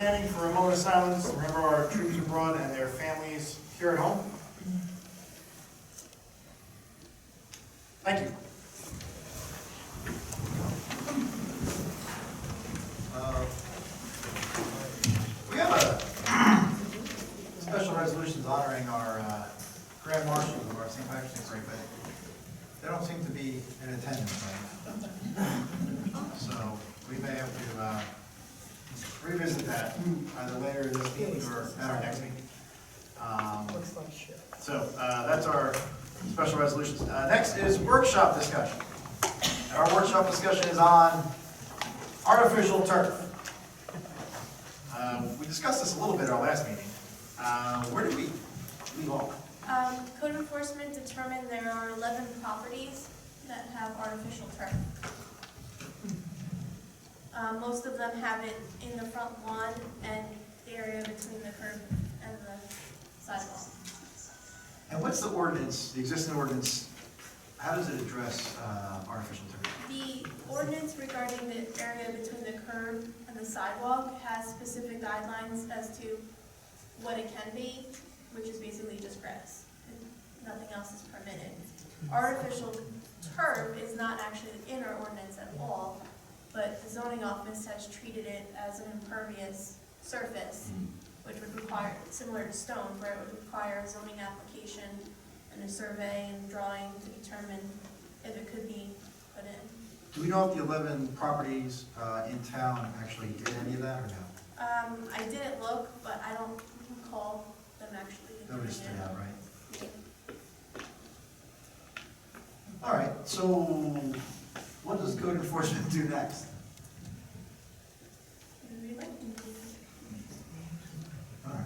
Standing for a moment of silence, remember our troops abroad and their families here at home. Thank you. We have a special resolutions honoring our Grand Marshals of our St. Patrick's Day Parade, but they don't seem to be in attendance right now. So we may have to revisit that either later this meeting or at our next meeting. So that's our special resolutions. Next is workshop discussion. And our workshop discussion is on artificial turf. We discussed this a little bit at our last meeting. Where did we leave off? Code enforcement determined there are 11 properties that have artificial turf. Most of them have it in the front lawn and the area between the curb and the sidewalk. And what's the ordinance, the existing ordinance, how does it address artificial turf? The ordinance regarding the area between the curb and the sidewalk has specific guidelines as to what it can be, which is basically just grass. Nothing else is permitted. Artificial turf is not actually in our ordinance at all, but the zoning office has treated it as an impervious surface, which would require, similar to stone, where it would require a zoning application and a survey and drawing to determine if it could be put in. Do we know if the 11 properties in town actually did any of that or no? I didn't look, but I don't recall them actually doing Nobody stood it. out, right? Yeah. All right, so what does code enforcement do next? All right.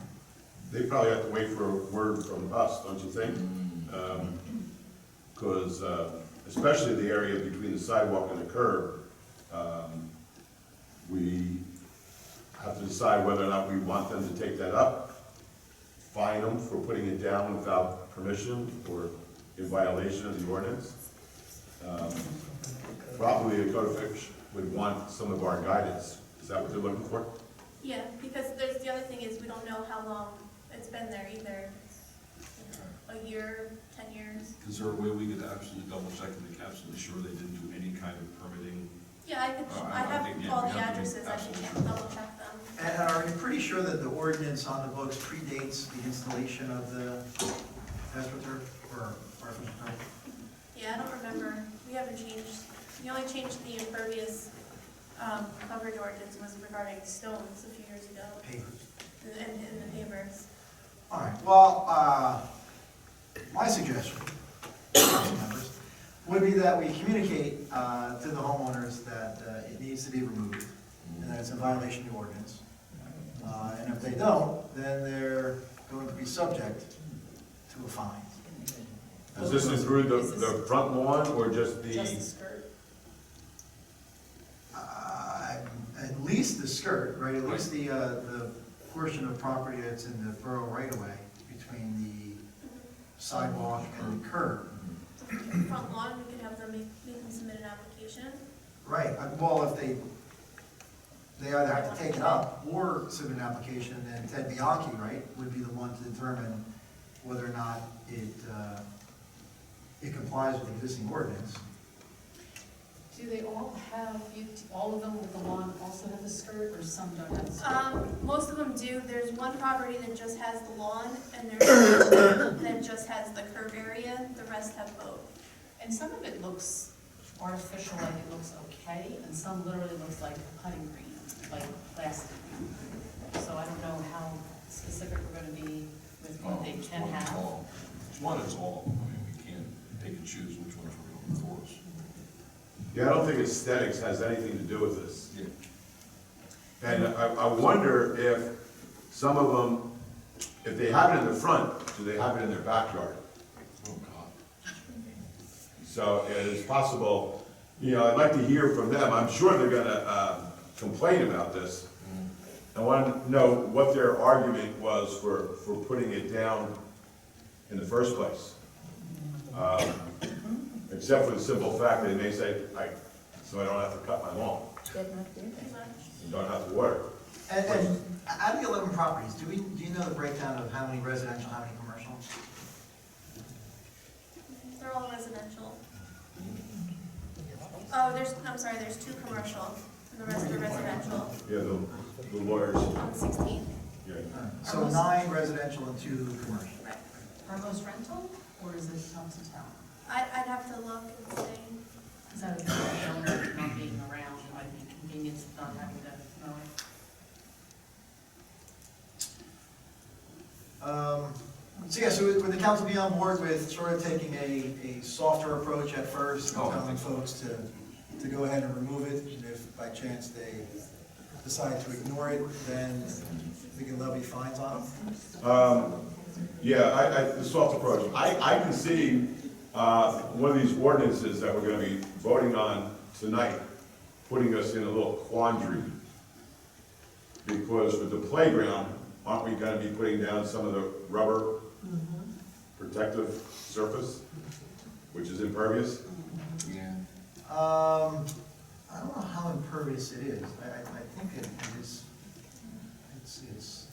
They probably have to wait for a word from us, don't you think? Because especially the area between the sidewalk and the curb, we have to decide whether or not we want them to take that up, fine them for putting it down without permission or in violation of the ordinance. Probably the code official would want some of our guidance. Is that what they're looking for? Yeah, because there's, the other thing is we don't know how long it's been there either. A year, 10 years. Is there a way we could absolutely double check and make absolutely sure they didn't do any kind of permitting? Yeah, I could, I have think, yeah, all we the have to be addresses, I can absolutely double check them. And are you pretty sure that the ordinance on the books predates the installation of the astroturf or artificial turf? Yeah, I don't remember, we haven't changed, we only changed the impervious coverage ordinance was regarding stones a few years ago, Pavers. and the pavers. All right, well, my suggestion, council members, would be that we communicate to the homeowners that it needs to be removed and that it's in violation of the ordinance. And if they don't, then they're going to be subject to a fine. Does this include the front lawn or just the? Just the skirt? At least the skirt, right, at least the portion of property that's in the borough right-of-way between the sidewalk and the curb. Front lawn, we could have them make them submit an application. Right, well, if they either have to take it up or submit an application, then Ted Bianchi, right, would be the one to determine whether or not it complies with the existing ordinance. Do they all have, all of them with the lawn also have the skirt, or some don't have the skirt? Most of them do. There's one property that just has the lawn, and there's one that just has the curb area. The rest have both. And some of it looks artificial, like it looks okay, and some literally looks like putting green, like plastic. So I don't know how specific we're gonna be with what they can have. One is all, I mean, we can't pick and choose which ones we're going to enforce. Yeah, I don't think aesthetics has anything to do with this. Yeah. And I wonder if some of them, if they have it in the front, do they have it in their backyard? Oh, God. So it's possible, I'd like to hear from them. I'm sure they're gonna complain about this. I want to know what their argument was for putting it down in the first place. Except for the simple fact that they may say, so I don't have to cut my lawn, Pretty much. and don't have to water. And Out of the 11 properties, do you know the breakdown of how many residential, how many commercial? They're all residential. Oh, there's 2 commercial, and the rest are residential Yeah, the lawyers, on the 16th. yeah. So 9 residential and 2 commercial. Right. Are most rental, or is it up to town? I'd have to look and see. Is that a the owner not being around, it might be convenience of not having to know it? So yeah, so would the council be on board with sort of taking a softer approach at first, and telling folks to go ahead and remove it, and if by chance they decide to ignore it, then we can levy fines on them? Yeah, the soft approach. I can see one of these ordinances that we're gonna be voting on tonight, putting us in a little quandary. Because with the playground, aren't we gonna be putting down some of the rubber protective surface, which is impervious? Yeah. I don't know how impervious it is. I think it is, it's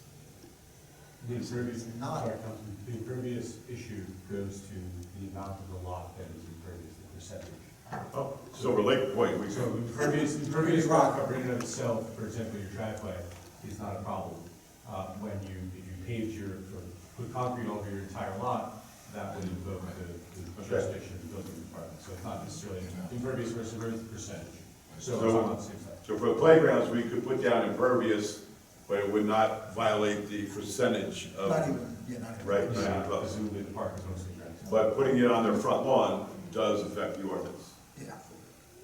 The impervious, not. sorry, Councilman, the impervious issue goes to the amount of the lot that is impervious, the percentage. Oh, Silver Lake, wait, we, So impervious rock cover in and of itself, for example, your driveway, is not a problem. If you paved or put concrete over your entire lot, that would invoke the jurisdiction of the building department. So it's not necessarily impervious versus percentage. So it's all on the same side. so for the playgrounds, we could put down impervious, but it would not violate the percentage of. Not even, yeah, not even. Right. Yeah, presumably the park is mostly grass. But putting it on their front lawn does affect the ordinance. Yeah.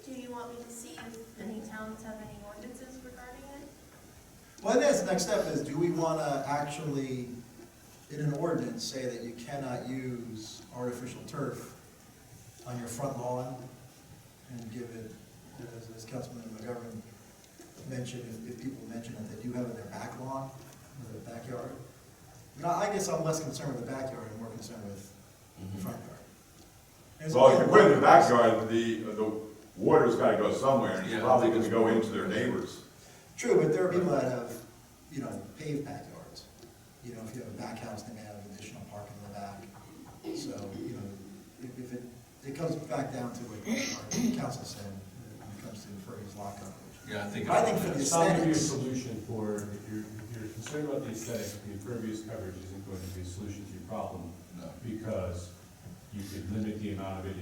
Do you want me to see if any towns have any ordinances regarding it? Well, I think the next step is, do we want to actually, in an ordinance, say that you cannot use artificial turf on your front lawn and give it, as Councilman McGovern mentioned, if people mention that they do have it in their back lawn, or their backyard? No, I guess I'm less concerned with the backyard and more concerned with the front yard. There's Well, if only you put it in the one- backyard, the water's gotta go somewhere, and it's Yeah, probably I think gonna go into their neighbors. True, but there are people that have, paved backyards. If you have a back house, they may have additional parking in the back. So, if it comes back down to what our council said, when it comes to impervious lot coverage. Yeah, I think. I think for the It's not going to be a aesthetics, solution for, if you're concerned about the aesthetics, the impervious coverage isn't going to be a solution to your problem, No. because you could limit the amount of it.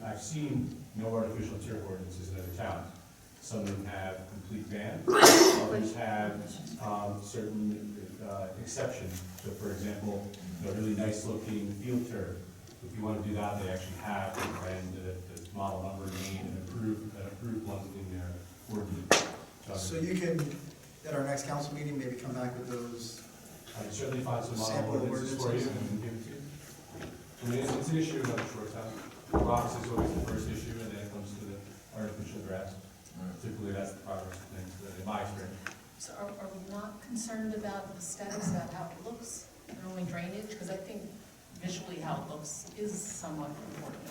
I've seen no artificial turf ordinances in other towns. Some of them have complete ban, others have certain exceptions. So for example, a really nice looking field turf, if you want to do that, they actually have, and the model number name and approved ones in their ordinance. so you can, at our next council meeting, maybe come back with those. I can certainly find some Sample model ordinances for you ordinances. and give it to you. I mean, it's an issue in other short time. Rocks is always the first issue, and then it comes to the artificial grass. Typically, that's the progress of things, in my experience. So are we not concerned about aesthetics, about how it looks, and only drainage? Because I think visually how it looks is somewhat important.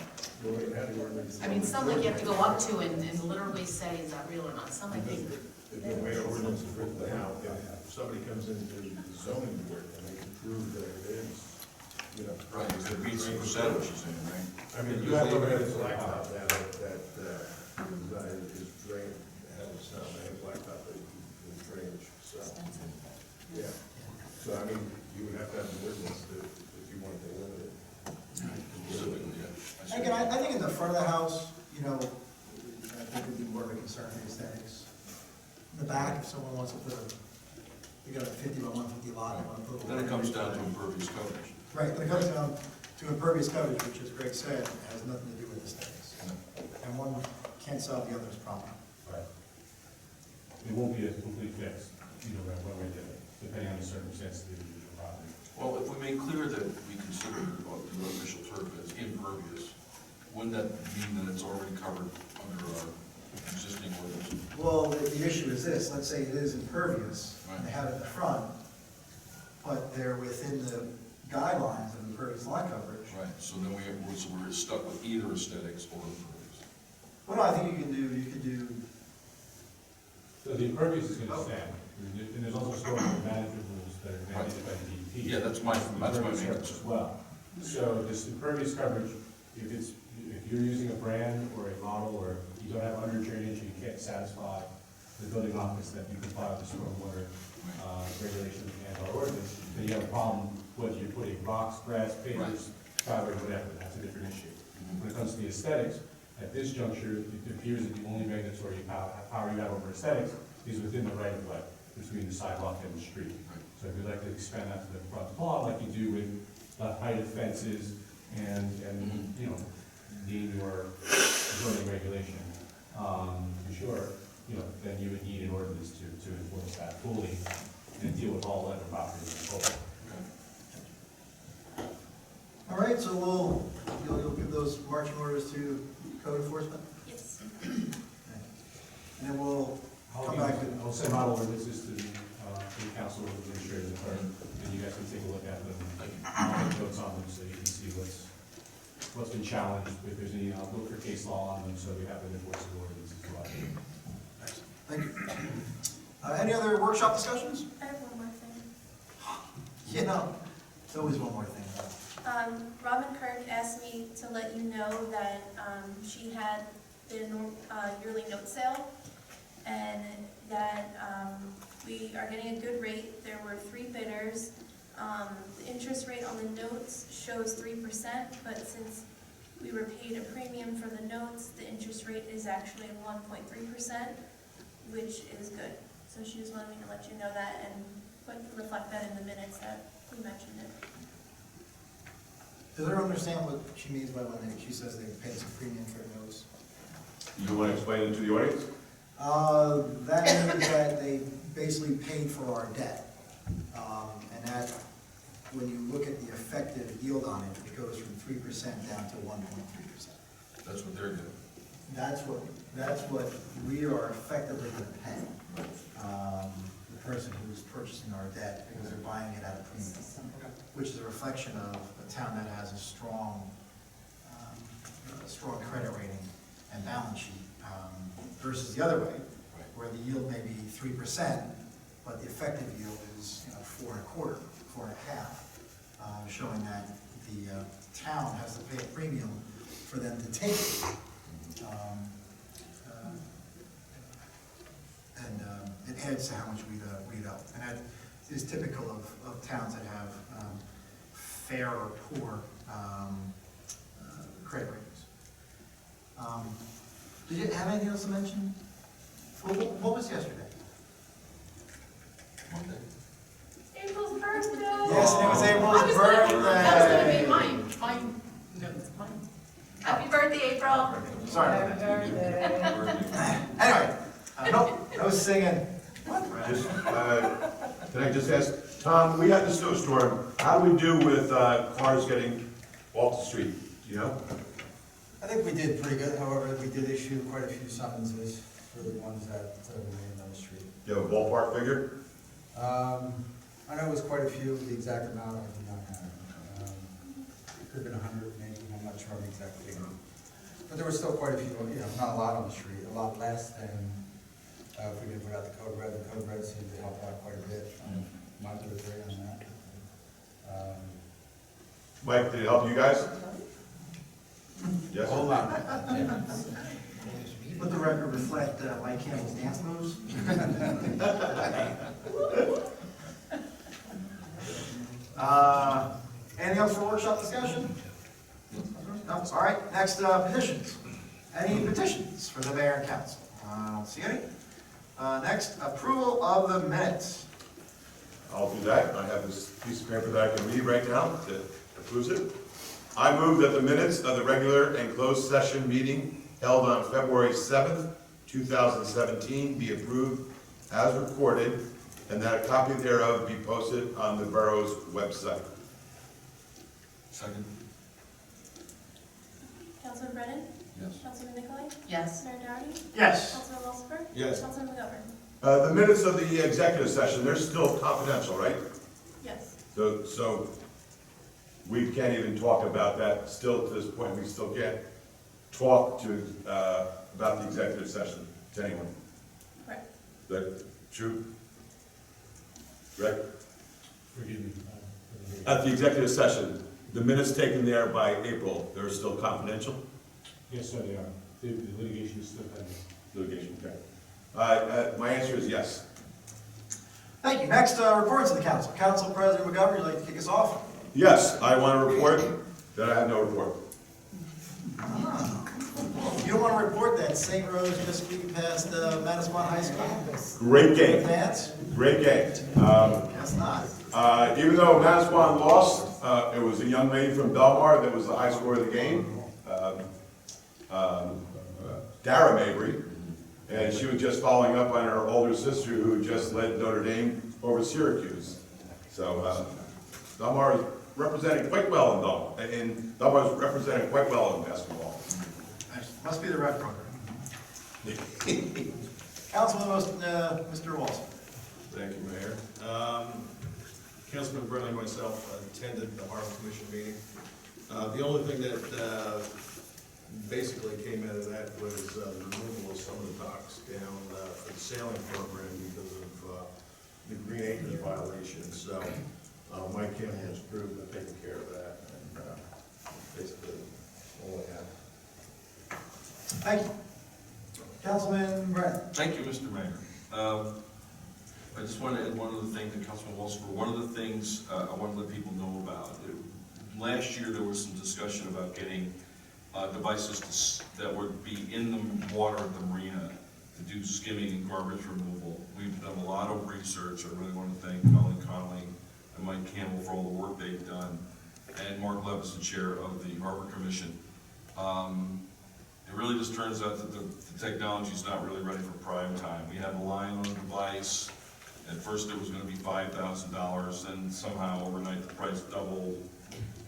I mean, some like you have to go up to and literally say, is that real or not? Some I think, The way our ordinance is written now, if somebody comes into the zoning board and they can prove that it is, Right, if it beats the percentage, you're saying, right? I mean, you have to look at this blacktop now, that is drain, has blacktop that is drainage, so, yeah. So, I mean, you would have to have an ordinance if you wanted to limit it. Specifically, yeah. Again, I think in the front of the house, I think would be more of a concern for aesthetics. In the back, if someone wants to put you got a 50 by 150 lot, they want to put a. Then it comes down to impervious coverage. Right, when it comes down to impervious coverage, which as Greg said, has nothing to do with aesthetics. And one can't solve the other's problem. Right. It won't be a complete fix, one way or the other, depending on the circumstances of the individual property. Well, if we make clear that we consider the artificial turf as impervious, wouldn't that mean that it's already covered under our existing ordinance? Well, the issue is this, let's say it is impervious, and they have it in the front, but they're within the guidelines of impervious lot coverage. Right, so then we're stuck with either aesthetics or impervious. Well, no, I think you could do, So the impervious is going to stand. And there's also stormwater management rules that are mandated by the DEP. Yeah, that's my main Impervious concern. as well. So this impervious coverage, if you're using a brand or a model, or you don't have under drainage, you can't satisfy the building office that you comply with the stormwater regulations and our ordinance, then you have a problem whether you're putting rocks, grass, pavers, driveway, whatever, that's a different issue. When it comes to the aesthetics, at this juncture, it appears that the only mandatory power you have over aesthetics is within the right of way, between the sidewalk and the street. So if you'd like to expand that to the front lawn, like you do with the height of fences and, you know, deem your zoning regulation, for sure, you know, then you would need an ordinance to enforce that fully and deal with all other properties in total. All right, so you'll give those marching orders to code enforcement? Yes. And then we'll come back to. I'll send model ordinances to the council of administrators and clerk, and you guys can take a look at them. I'll make notes on them so you can see what's been challenged, if there's any, I'll look for case law on them, so we have an enforceable ordinance as well. Thank you. Any other workshop discussions? I have one more thing. You know, it's always one more thing. Robin Kirk asked me to let you know that she had the yearly note sale, and that we are getting a good rate. There were 3 bidders. The interest rate on the notes shows 3%, but since we were paid a premium for the notes, the interest rate is actually 1.3%, which is good. So she just wanted me to let you know that and reflect that in the minutes that we mentioned it. Does everyone understand what she means by when she says they paid some premium for notes? You want to explain it to the audience? That means that they basically paid for our debt. And that, when you look at the effective yield on it, it goes from 3% down to 1.3%. That's what they're doing. That's what we are effectively going to pay. The person who's purchasing our debt, because they're buying it at a premium, which is a reflection of a town that has a strong credit rating and balance sheet, versus the other way, where the yield may be 3%, but the effective yield is 4.25%, 4.5%, showing that the town has to pay a premium for them to take it. And it adds to how much we'd up. And that is typical of towns that have fair or poor credit ratings. Did you have anything else to mention? What was yesterday? Monday. April's birthday! Yes, and it was April's birthday. That was gonna be mine, mine. Happy birthday, April! Sorry. Anyway, no singing. Just, can I just ask, Tom, we had the snowstorm, how do we do with cars getting off the street, do you know? I think we did pretty good, however, we did issue quite a few summonses for the ones that remained on the street. Do you have a ballpark figure? I know it was quite a few, the exact amount I do not have. It could have been 100 maybe, I'm not sure of the exact figure. But there were still quite a few, not a lot on the street, a lot less than if we did put out the code red. The code red seemed to help out quite a bit. Might do agree on that. Mike, did it help you guys? Yes? Hold on. Let the record reflect Mike Campbell's dance moves. Anything else for workshop discussion? No, all right, next, petitions. Any petitions for the mayor and council? I don't see any. Next, approval of the minutes. I'll do that. I have this piece of paper that I can read right now that approves it. I move that the minutes of the regular and closed session meeting held on February 7th, 2017 be approved as recorded, and that a copy thereof be posted on the borough's website. Second? Councilman Brennan? Yes. Councilman Nicolay? Yes. Mayor Doherty? Yes. Councilman Walsifer? Yes. Councilman McGovern? The minutes of the executive session, they're still confidential, right? Yes. So we can't even talk about that still to this point. We still can't talk to, about the executive session to anyone. Correct. Is that true? Rick? Forgive me. At the executive session, the minutes taken there by April, they're still confidential? Yes, sir, they are. The litigation is still pending. Litigation, okay. My answer is yes. Thank you. Next, reports of the council. Council President McGovern, you'd like to kick us off? Yes, I want to report that I have no report. You don't want to report that St. Rose just beat past Manasquan High School? Great game, Advance? great game. Guess not. Even though Manasquan lost, it was a young lady from Belmar that was the high scorer of the game. Dara Mabry, and she was just following up on her older sister who just led Notre Dame over Syracuse. So Belmar is representing quite well in Belmar, and Belmar is representing quite well in basketball. Must be the rec program. Councilman, Mr. Walsh. Thank you, Mayor. Councilman Brennan and myself attended the Harbor Commission meeting. The only thing that basically came out of that was the removal of some of the docks down for the sailing program because of the Green Acres violation. So Mike Kim has approved of taking care of that, and basically all I have. Thank you. Councilman Brennan. Thank you, Mr. Mayor. I just want to add one other thing to Councilman Walsh. One of the things I want to let people know about. Last year there was some discussion about getting devices that would be in the water at the marina to do skimming and garbage removal. We've done a lot of research. I really want to thank Colin Connolly and Mike Campbell for all the work they've done, and Mark Levis, the chair of the Harbor Commission. It really just turns out that the technology is not really ready for prime time. We have a line on the device. At first it was going to be $5,000, then somehow overnight the price doubled.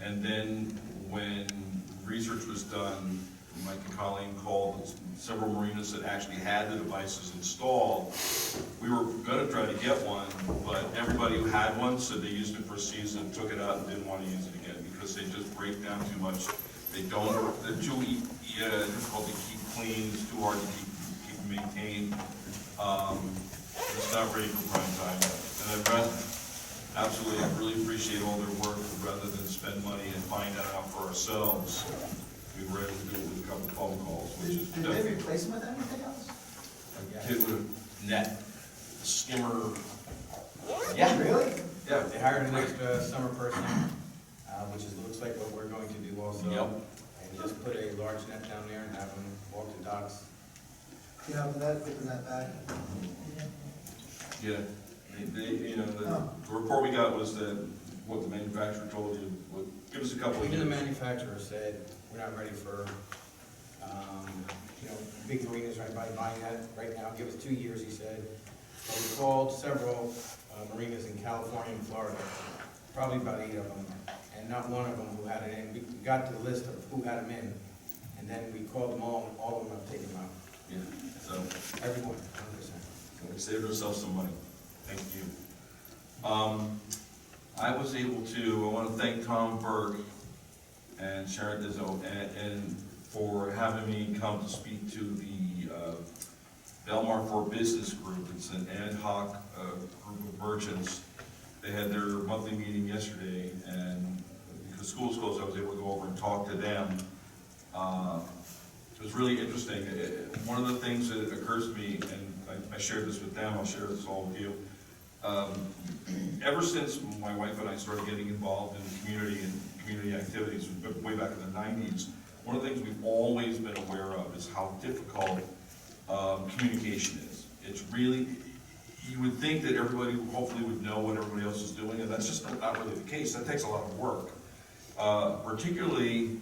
And then when research was done, Mike and Colleen called several marinas that actually had the devices installed. We were going to try to get one, but everybody who had one said they used it for a season, took it out, and didn't want to use it again because they just break down too much. They're too difficult to keep clean, it's too hard to keep maintained. It's not ready for prime time yet. And absolutely, I really appreciate all their work. Rather than spend money and find that out for ourselves, we were able to do it with a couple phone calls, which is Did they replace them with anything else? Kid with a net, a skimmer. Yeah. Really? Yeah, they hired an extra summer person, which looks like what we're going to do also. Yep. And just put a large net down there and have them walk the docks. You know, putting that back. Yeah, the report we got was that what the manufacturer told you, would give us a couple of Even the years. manufacturer said, we're not ready for, big marinas right by buying that right now. Give us 2 years, he said. So we called several marinas in California and Florida, probably about 8 of them, and not one of them who had it in. We got the list of who had them in, and then we called them all, and all of them have taken them out. Yeah, so Everyone, 100%. we saved ourselves some money. Thank you. I was able to, I want to thank Tom Burke and Sharon Dizzo and for having me come to speak to the Belmar for Business Group. It's an ad hoc group of merchants. They had their monthly meeting yesterday, and because school was closed, I was able to go over and talk to them. It was really interesting. One of the things that occurs to me, and I shared this with them, I'll share this all with you. Ever since my wife and I started getting involved in community activities way back in the 90s, one of the things we've always been aware of is how difficult communication is. It's really, you would think that everybody hopefully would know what everybody else is doing, and that's just not really the case. That takes a lot of work, particularly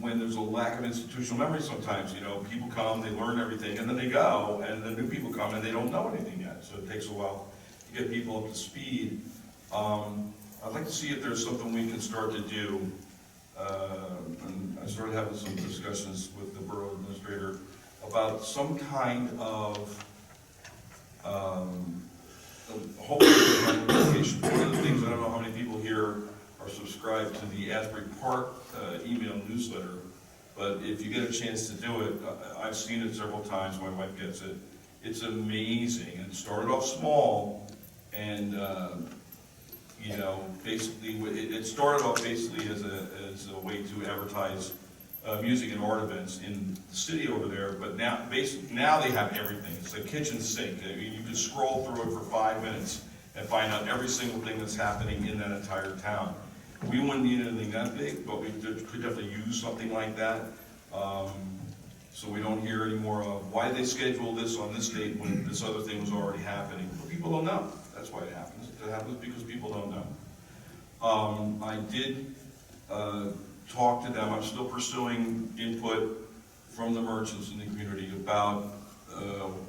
when there's a lack of institutional memory sometimes. People come, they learn everything, and then they go, and then new people come and they don't know anything yet. So it takes a while to get people up to speed. I'd like to see if there's something we can start to do. And I started having some discussions with the borough administrator about some kind of hopefully communication. One of the things, I don't know how many people here are subscribed to the Asbury Park email newsletter, but if you get a chance to do it, I've seen it several times, my wife gets it. It's amazing, and it started off small, And, you know, basically, it started off basically as a way to advertise music and art events in the city over there, but now they have everything. It's a kitchen sink. I mean, you can scroll through it for 5 minutes and find out every single thing that's happening in that entire town. We wouldn't need anything that big, but we could definitely use something like that. So we don't hear any more of why they schedule this on this date when this other thing was already happening. But people don't know. That's why it happens. It happens because people don't know. I did talk to them. I'm still pursuing input from the merchants in the community about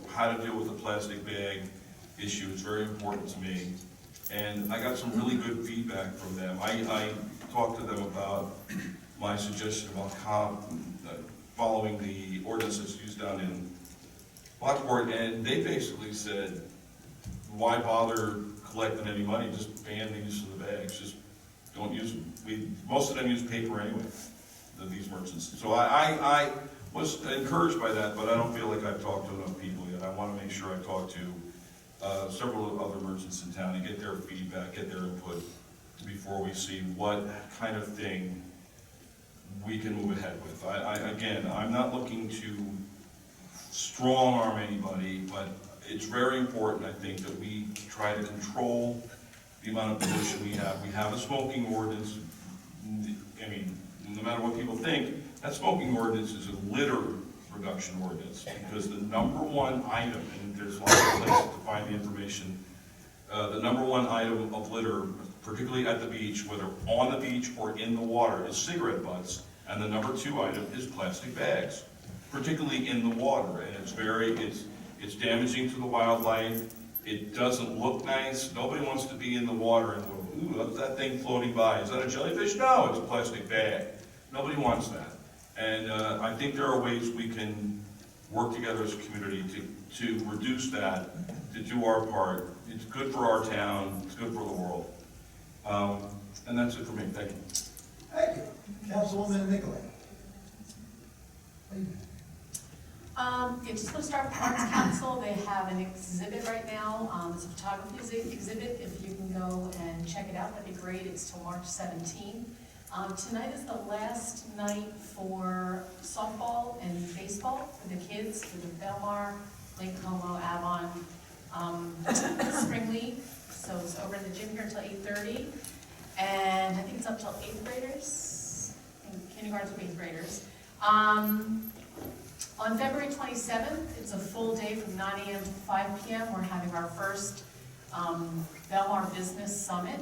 how to deal with the plastic bag issue. It's very important to me. And I got some really good feedback from them. I talked to them about my suggestion about following the ordinances used down in Lockport, and they basically said, why bother collecting any money? Just ban the use of the bags. Just don't use them. Most of them use paper anyway, these merchants. So I was encouraged by that, but I don't feel like I've talked to enough people yet. I want to make sure I talk to several other merchants in town and get their feedback, get their input before we see what kind of thing we can move ahead with. Again, I'm not looking to strong arm anybody, but it's very important, I think, that we try to control the amount of pollution we have. We have a smoking ordinance. I mean, no matter what people think, that smoking ordinance is a litter reduction ordinance, because the number one item, and there's lots of places to find the information, the number one item of litter, particularly at the beach, whether on the beach or in the water, is cigarette butts, and the number two item is plastic bags, particularly in the water, and it's damaging to the wildlife. It doesn't look nice. Nobody wants to be in the water and go, ooh, what's that thing floating by? Is that a jellyfish? No, it's a plastic bag. Nobody wants that. And I think there are ways we can work together as a community to reduce that, to do our part. It's good for our town. It's good for the world. And that's it for me. Thank you. Thank you. Councilwoman Nicolay. Yeah, just want to start with the Arts Council. They have an exhibit right now. It's a photography exhibit. If you can go and check it out, that'd be great. It's till March 17th. Tonight is the last night for softball and baseball for the kids, for the Belmar, Lake Como, Avon Spring League. So it's over in the gym here until 8:30. And I think it's up till 8th graders, kindergarten to 8th graders. On February 27th, it's a full day from 9 a.m. to 5 p.m. We're having our first Belmar Business Summit.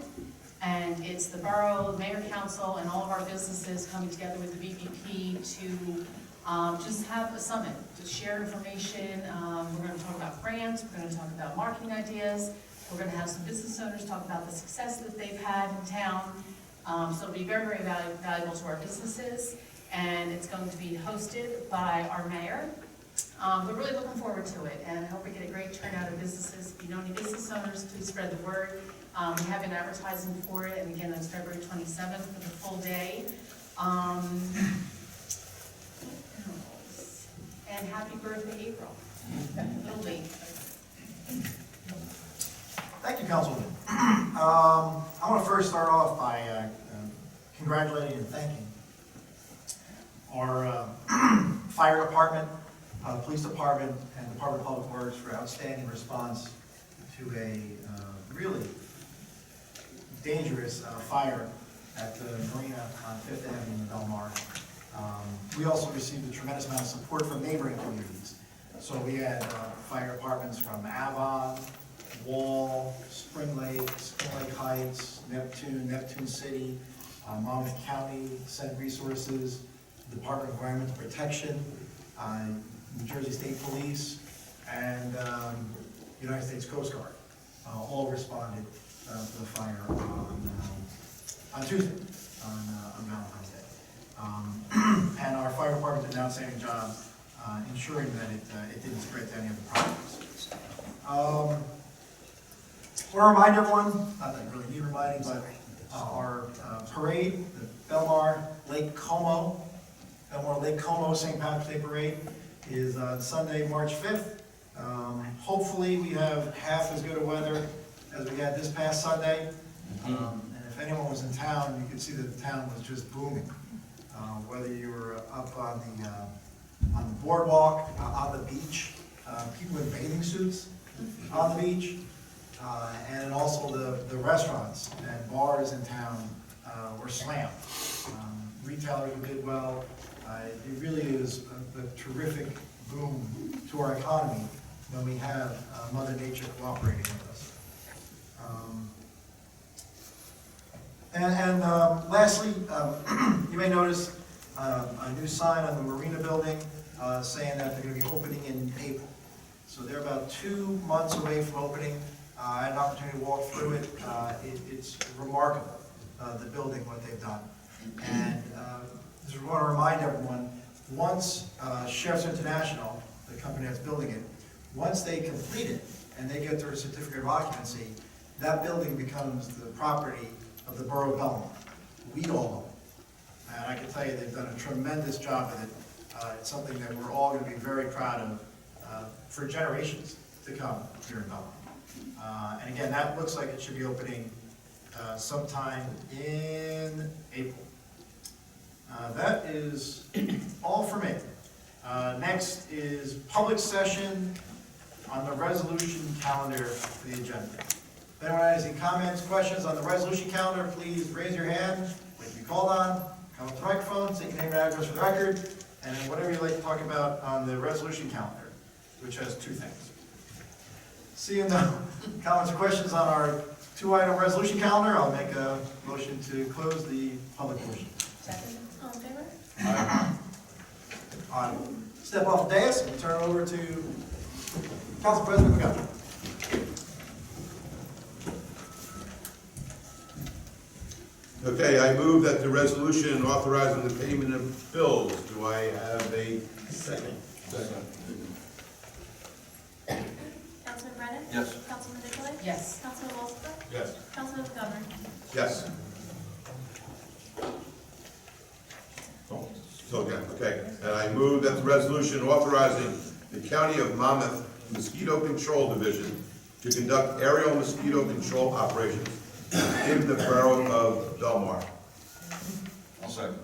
And it's the borough, the mayor council, and all of our businesses coming together with the VPP to just have a summit, to share information. We're going to talk about grants, we're going to talk about marketing ideas, we're going to have some business owners talk about the success that they've had in town. So it'll be very, very valuable to our businesses, and it's going to be hosted by our mayor. We're really looking forward to it, and I hope we get a great turnout of businesses. If you know any business owners, please spread the word. We have been advertising for it, and again, that's February 27th for the full day. And happy birthday, April. A little late. Thank you, Councilwoman. I want to first start off by congratulating and thanking our fire department, police department, and Department of Public Works for outstanding response to a really dangerous fire at the marina on 5th Avenue in Belmar. We also received a tremendous amount of support from neighboring communities. So we had fire departments from Avon, Wall, Spring Lake Heights, Neptune City, Monmouth County, Send Resources, Department of Environmental Protection, New Jersey State Police, and United States Coast Guard. All responded to the fire on Tuesday, on Valentine's Day. And our fire department did an outstanding job ensuring that it didn't spread to any of the properties. I want to remind everyone, not that you really need reminding, but our parade, the Belmar Lake Como St. Patrick's Day Parade is on Sunday, March 5th. Hopefully we have half as good a weather as we had this past Sunday. And if anyone was in town, you could see that the town was just booming. Whether you were up on the boardwalk, on the beach, people in bathing suits on the beach, and then also the restaurants and bars in town were slammed. Retailers did well. It really is a terrific boom to our economy when we have Mother Nature cooperating with us. Lastly, you may notice a new sign on the Marina building saying that they're going to be opening in April. So they're about 2 months away from opening. I had an opportunity to walk through it. It's remarkable, the building, what they've done. And just want to remind everyone, once Chefs International, the company that's building it, once they complete it and they get their certificate of occupancy, that building becomes the property of the Borough of Belmar. We all own it. And I can tell you they've done a tremendous job with it. It's something that we're all going to be very proud of for generations to come here in Belmar. And again, that looks like it should be opening sometime in April. That is all for me. Next is public session on the resolution calendar for the agenda. If anyone has any comments, questions on the resolution calendar, please raise your hand. Wait to be called on. Come up to the microphone, state your name and address for the record, and then whatever you'd like to talk about on the resolution calendar, which has 2 things. Seeing no comments or questions on our 2-item resolution calendar, I'll make a motion to close the public portion. Second. All in favor? I'll step off the dais and turn it over to Council President McGovern. Okay, I move that the resolution authorizing the payment of bills. Do I have a second? Second. Councilman Brennan? Yes. Councilman Nicolay? Yes. Councilman Wolfson? Yes. Councilman McGovern? Yes. So again, okay. And I move that the resolution authorizing the County of Monmouth Mosquito Control Division to conduct aerial mosquito control operations in the Borough of Belmar. I'll second.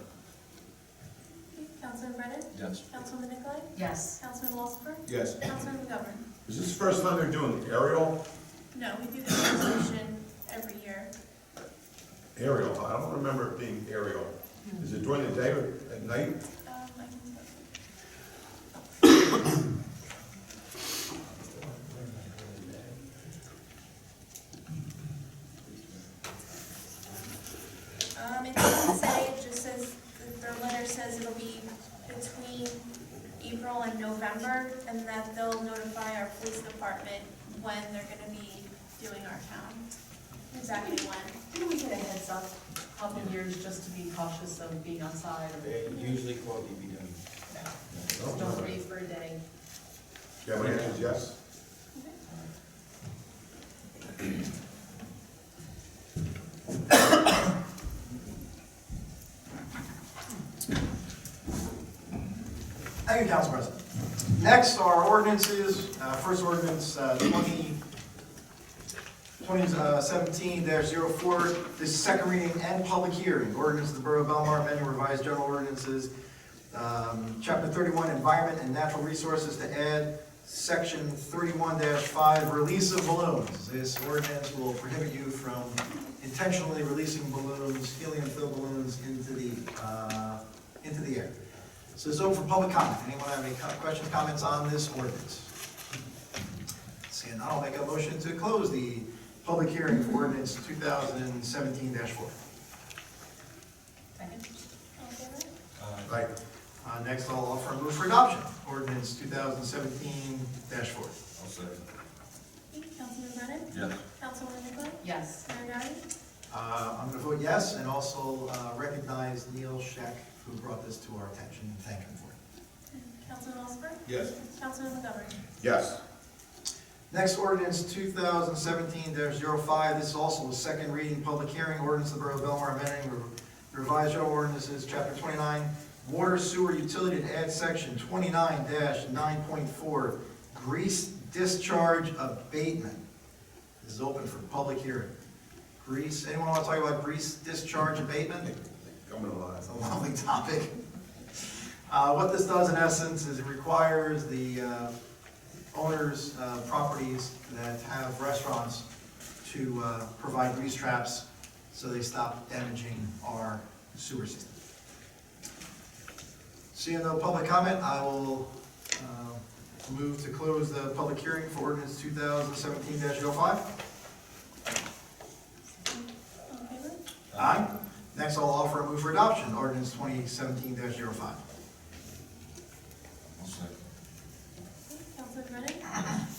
Councilman Brennan? Yes. Councilman Nicolay? Yes. Councilman Wolfson? Yes. Councilman McGovern? Is this the first time they're doing aerial? No, we do this resolution every year. Aerial, I don't remember it being aerial. Is it during the day or at night? I can it doesn't say, it just says, their letter says it'll be between April and November, and that they'll notify our police department when they're gonna be doing our town. Exactly when. Didn't we get a heads up a couple of years just to be cautious of being outside? They usually call DPW. Just don't breathe for a day. Yeah, my answer is yes. Thank you, Council President. Next are ordinances. First ordinance 2017-04. This is second reading and public hearing. Ordinance of the Borough of Belmar, amending revised general ordinances. Chapter 31, Environment and Natural Resources, to add Section 31-5, Release of Balloons. This ordinance will prohibit you from intentionally releasing balloons, helium-filled balloons into the air. So it's open for public comment. Anyone have any questions, comments on this ordinance? Seeing none, I'll make a motion to close the public hearing for ordinance 2017-4. Second? All in favor? Right. Next, I'll offer a move for adoption, ordinance 2017-4. I'll second. Councilman Brennan? Yes. Councilwoman Nicolay? Yes. Mayor Downey? I'm going to vote yes, and also recognize Neil Scheck, who brought this to our attention, and thank him for it. Councilman Osborne? Yes. Councilman McGovern? Yes. Next ordinance, 2017-05. This is also a second reading, public hearing, ordinance of the Borough of Belmar amending revised general ordinances, chapter 29, water sewer utility, to add section 29-9.4, grease discharge abatement. This is open for public hearing. Grease, anyone want to talk about grease discharge abatement? Coming alive. It's a lovely topic. What this does in essence is it requires the owners of properties that have restaurants to provide grease traps so they stop damaging our sewer system. Seeing no public comment, I will move to close the public hearing for ordinance 2017-05. All in favor? Aye. Next, I'll offer a move for adoption, ordinance 2017-05. I'll second. Councilman Brennan?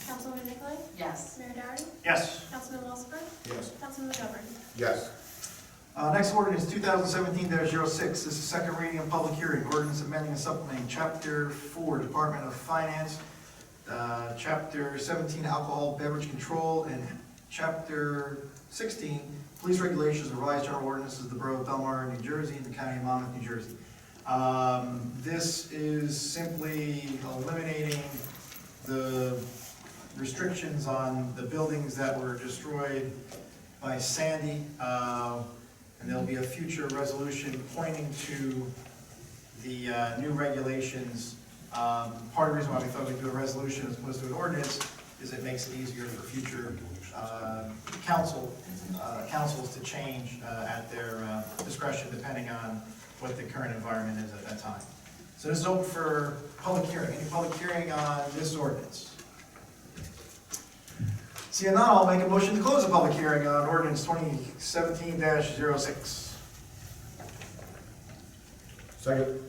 Councilwoman Nicolay? Yes. Mayor Doherty? Yes. Councilman Wolfson? Yes. Councilman McGovern? Yes. Next ordinance 2017-06. This is second reading and public hearing. Ordinance amending and supplementing Chapter 4, Department of Finance, Chapter 17, Alcohol Beverage Control, and Chapter 16, Police Regulations, Revised General Ordinances of the Borough of Belmar, New Jersey, and the County of Monmouth, New Jersey. This is simply eliminating the restrictions on the buildings that were destroyed by Sandy, and there'll be a future resolution pointing to the new regulations. Part of the reason why we thought we'd do a resolution as opposed to an ordinance is it makes it easier for future councils to change at their discretion depending on what the current environment is at that time. So this is open for public hearing. Any public hearing on this ordinance? Seeing none, I'll make a motion to close the public hearing on ordinance 2017-06. Second.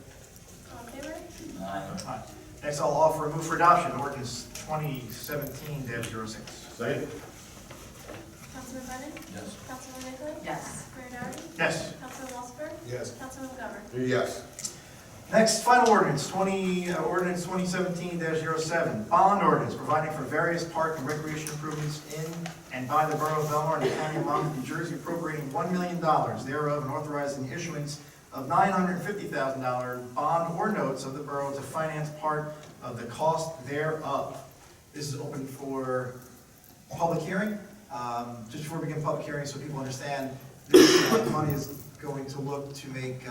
All in favor? Aye. Next, I'll offer a move for adoption, ordinance 2017-06. Second. Councilman Brennan? Yes. Councilwoman Nicolay? Yes. Mayor Doherty? Yes. Councilman Wolfson? Yes. Councilman McGovern? Yes. Next, final ordinance, ordinance 2017-07, bond ordinance providing for various park and recreation improvements in and by the Borough of Belmar and the County of Monmouth, New Jersey, appropriating $1 million thereof and authorizing the issuance of $950,000 bond or notes of the borough to finance part of the cost thereof. This is open for public hearing. Just before we begin public hearing, so people understand, this money is going to look to make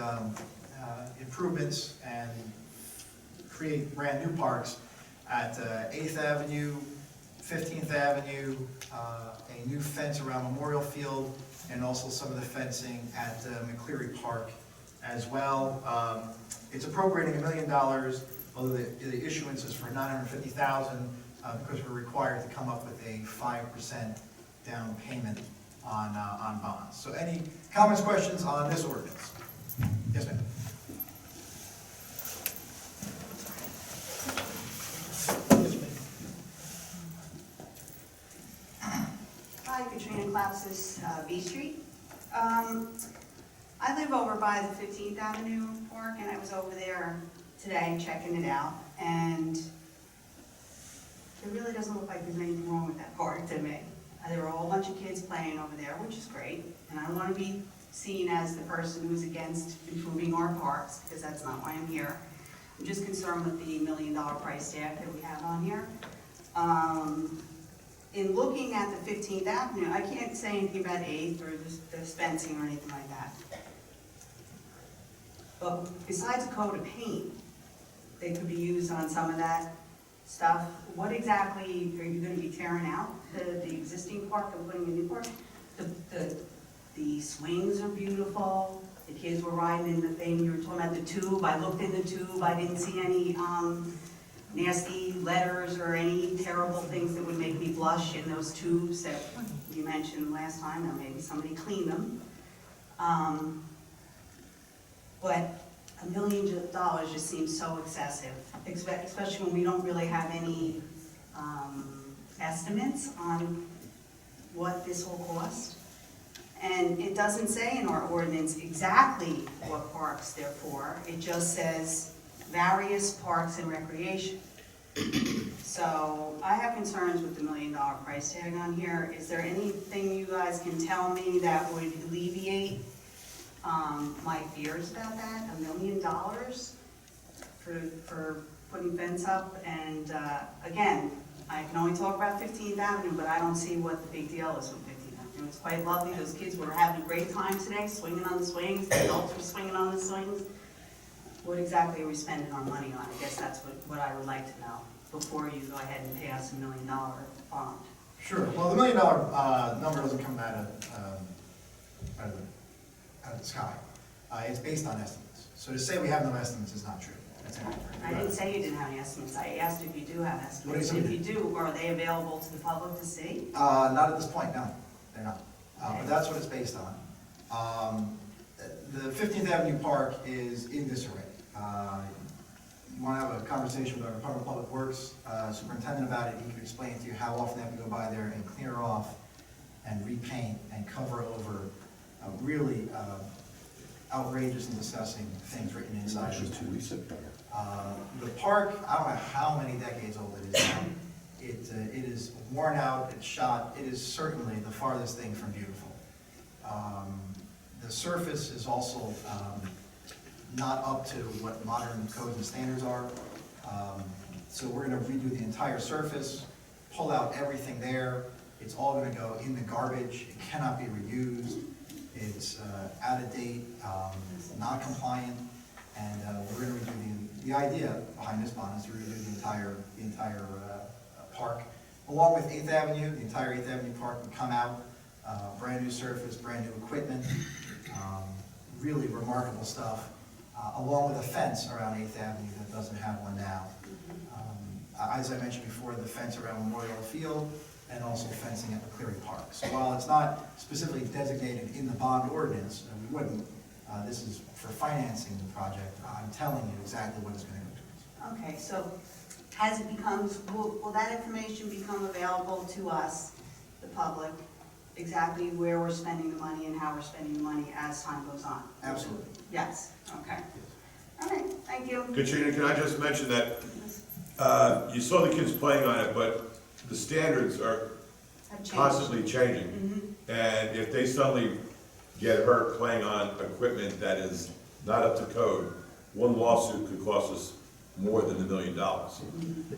improvements and create brand new parks at 8th Avenue, 15th Avenue, a new fence around Memorial Field, and also some of the fencing at McCleary Park as well. It's appropriating $1 million, although the issuance is for $950,000 because we're required to come up with a 5% down payment on bonds. So any comments, questions on this ordinance? Yes, ma'am. Hi, Katrina Klapsis, B Street. I live over by the 15th Avenue Park, and I was over there today checking it out, and it really doesn't look like there's anything wrong with that park to me. There were a whole bunch of kids playing over there, which is great, and I don't want to be seen as the person who's against improving our parks, because that's not why I'm here. I'm just concerned with the $1 million price tag that we have on here. In looking at the 15th Avenue, I can't say anything about 8th or the fencing or anything like that. But besides a coat of paint, they could be used on some of that stuff. What exactly are you going to be tearing out? The existing park and putting a new park? The swings are beautiful. The kids were riding in the thing. You were talking about the tube. I looked in the tube. I didn't see any nasty letters or any terrible things that would make me blush in those tubes that you mentioned last time. Or maybe somebody cleaned them. But $1 million just seems so excessive, especially when we don't really have any estimates on what this will cost. And it doesn't say in our ordinance exactly what parks they're for. It just says various parks and recreation. So I have concerns with the $1 million price tag on here. Is there anything you guys can tell me that would alleviate my fears about that? $1 million for putting fence up? And again, I can only talk about 15th Avenue, but I don't see what the big deal is with 15th Avenue. It's quite lovely, those kids were having a great time today, swinging on the swings, the adults were swinging on the swings. What exactly are we spending our money on? I guess that's what I would like to know, before you go ahead and pay us $1 million bond. Sure, well, the $1 million number doesn't come out of the sky. It's based on estimates. So to say we have no estimates is not true. That's inaccurate. I didn't say you didn't have any estimates, I asked if you do have estimates. What do If you you do, are they available to the public to see? Not at this point, no, they're not. But that's what it's based on. The 15th Avenue Park is in disarray. You want to have a conversation with our Department of Public Works superintendent about it, he can explain to you how often they have to go by there and clear off and repaint and cover over really outrageous and disgusting things written inside. The park, I don't know how many decades old it is now. It is worn out, it's shot, it is certainly the farthest thing from beautiful. The surface is also not up to what modern codes and standards are. So we're gonna redo the entire surface, pull out everything there. It's all gonna go in the garbage. It cannot be reused. It's out of date, not compliant, and we're gonna redo the idea behind this bond is to redo the entire park. Along with 8th Avenue, the entire 8th Avenue Park would come out, brand new surface, brand new equipment, really remarkable stuff, along with a fence around 8th Avenue that doesn't have one now. As I mentioned before, the fence around Memorial Field, and also fencing at McCleary Park. So while it's not specifically designated in the bond ordinance, and we wouldn't, this is for financing the project, I'm telling you exactly what it's going to go towards. Okay, so has it becomes, will that information become available to us, the public, exactly where we're spending the money and how we're spending the money as time goes on? Absolutely. Yes, okay. All right, thank you. Katrina, can I just mention that you saw the kids playing on it, but the standards are Have changed. constantly changing. And if they suddenly get hurt playing on equipment that is not up to code, one lawsuit could cost us more than $1 million.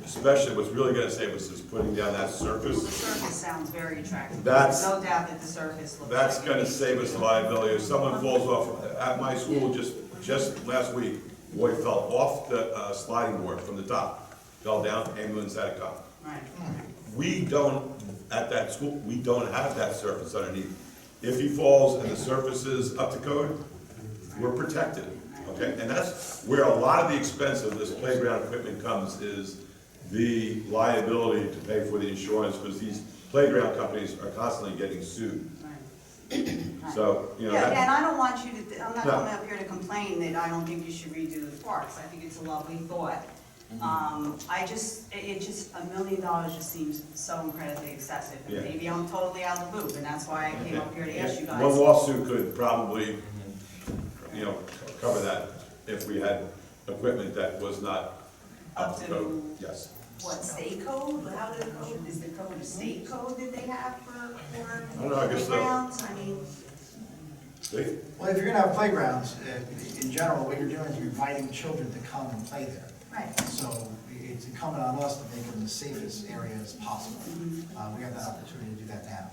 Especially what's really gonna save us is putting down that Well, the surface. surface sounds very attractive. That's- No doubt that the surface looks That's like gonna it. save us a liability. If someone falls off, at my school just last week, boy fell off the sliding board from the top, fell down, ambulance had to come. Right. We don't, at that school, we don't have that surface underneath. If he falls and the surface is up to code, we're protected, okay? And that's where a lot of the expense of this playground equipment comes, is the liability to pay for the insurance, because these playground companies are constantly getting sued. Right. So, you know, Yeah, that- and I don't want you to, I'm not No. coming up here to complain that I don't think you should redo the parks. I think it's a lovely thought. It just, $1 million just seems so incredibly excessive. And Yeah. maybe I'm totally out of the loop, and that's why I came up here to ask you One guys. lawsuit could probably, you know, cover that if we had equipment that was not up to code. Yes. What, state code? How did the code, is the code a state code that they have for I don't know, I guess so. playgrounds? I mean, See? Well, if you're gonna have playgrounds, in general, what you're doing is you're inviting children to come and play there. right. So it's incumbent on us to make them the safest area as possible. We have that opportunity to do that now.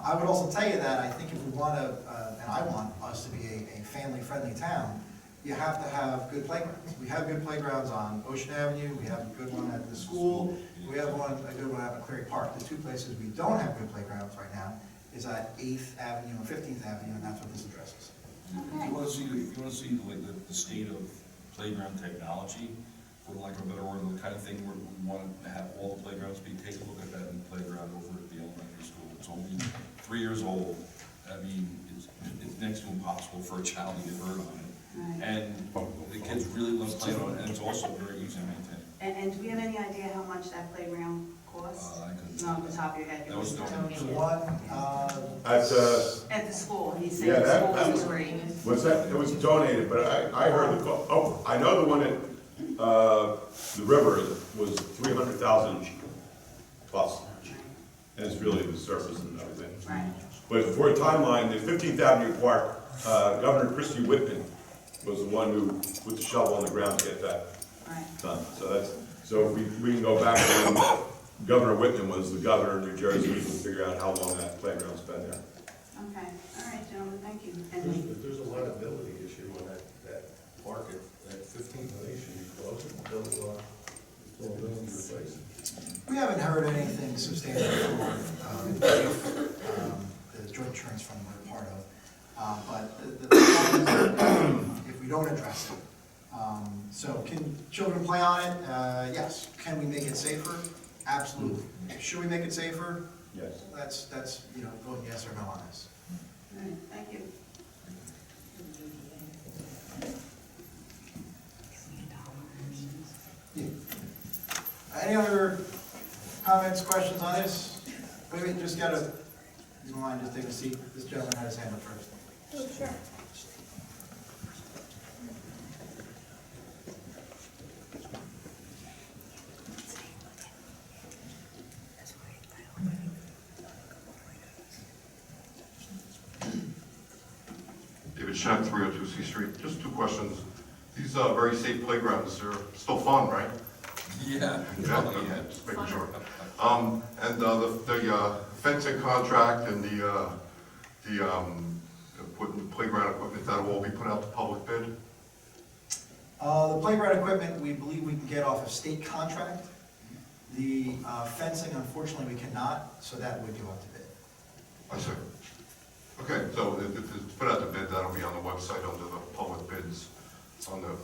I would also tell you that I think if we want to, and I want us to be a family-friendly town, you have to have good playgrounds. We have good playgrounds on Ocean Avenue, we have a good one at the school, we have a good one at McCleary Park. The two places we don't have good playgrounds right now is at 8th Avenue and 15th Avenue, and that's what this addresses. Okay. If you wanna see like the state of playground technology, for lack of a better word, the kind of thing where we want to have all the playgrounds be, take a look at that new playground over at the elementary school. It's only 3 years old. I mean, it's next to impossible for a child to get hurt on it. Right. And the kids really love playing on it, and it's also very easy to maintain. And do we have any idea how much that playground costs? I couldn't- Not off the top of your head. That was The donated. one, At, At the school, he Yeah, said the that school was- was great. what's that? It was donated, but I heard the call. Oh, I know the one at, the river was 300,000 plus. And it's really the surface and everything. Right. But for a timeline, the 15th Avenue Park, Governor Christie Whitman was the one who put the shovel on the ground to get that Right. done. So if we can go back and Governor Whitman was the governor of New Jersey, we can figure out how long that playground's been there. Okay, all right, gentlemen, thank you. There's a liability issue on that park at 15th and they should be closed until buildings replaced. We haven't heard anything substantial from the joint insurance fund we're part of. But the problem is if we don't address it. So can children play on it? Yes. Can we make it safer? Absolutely. Should we make it safer? Yes. That's vote yes or no on this. All right, thank you. Any other comments, questions on this? Wait, just gotta, you don't mind just taking a seat? This gentleman had his hand up first. Oh, sure. David Schack, 302 C Street. Just two questions. These very safe playgrounds, they're still fun, right? Yeah. Okay, just making sure. And the fencing contract and the playground equipment, that'll all be put out to public bid? The playground equipment, we believe we can get off a state contract. The fencing, unfortunately, we cannot, so that would go out to bid. I see. Okay, so if it's put out to bid, that'll be on the website under the public bids on the...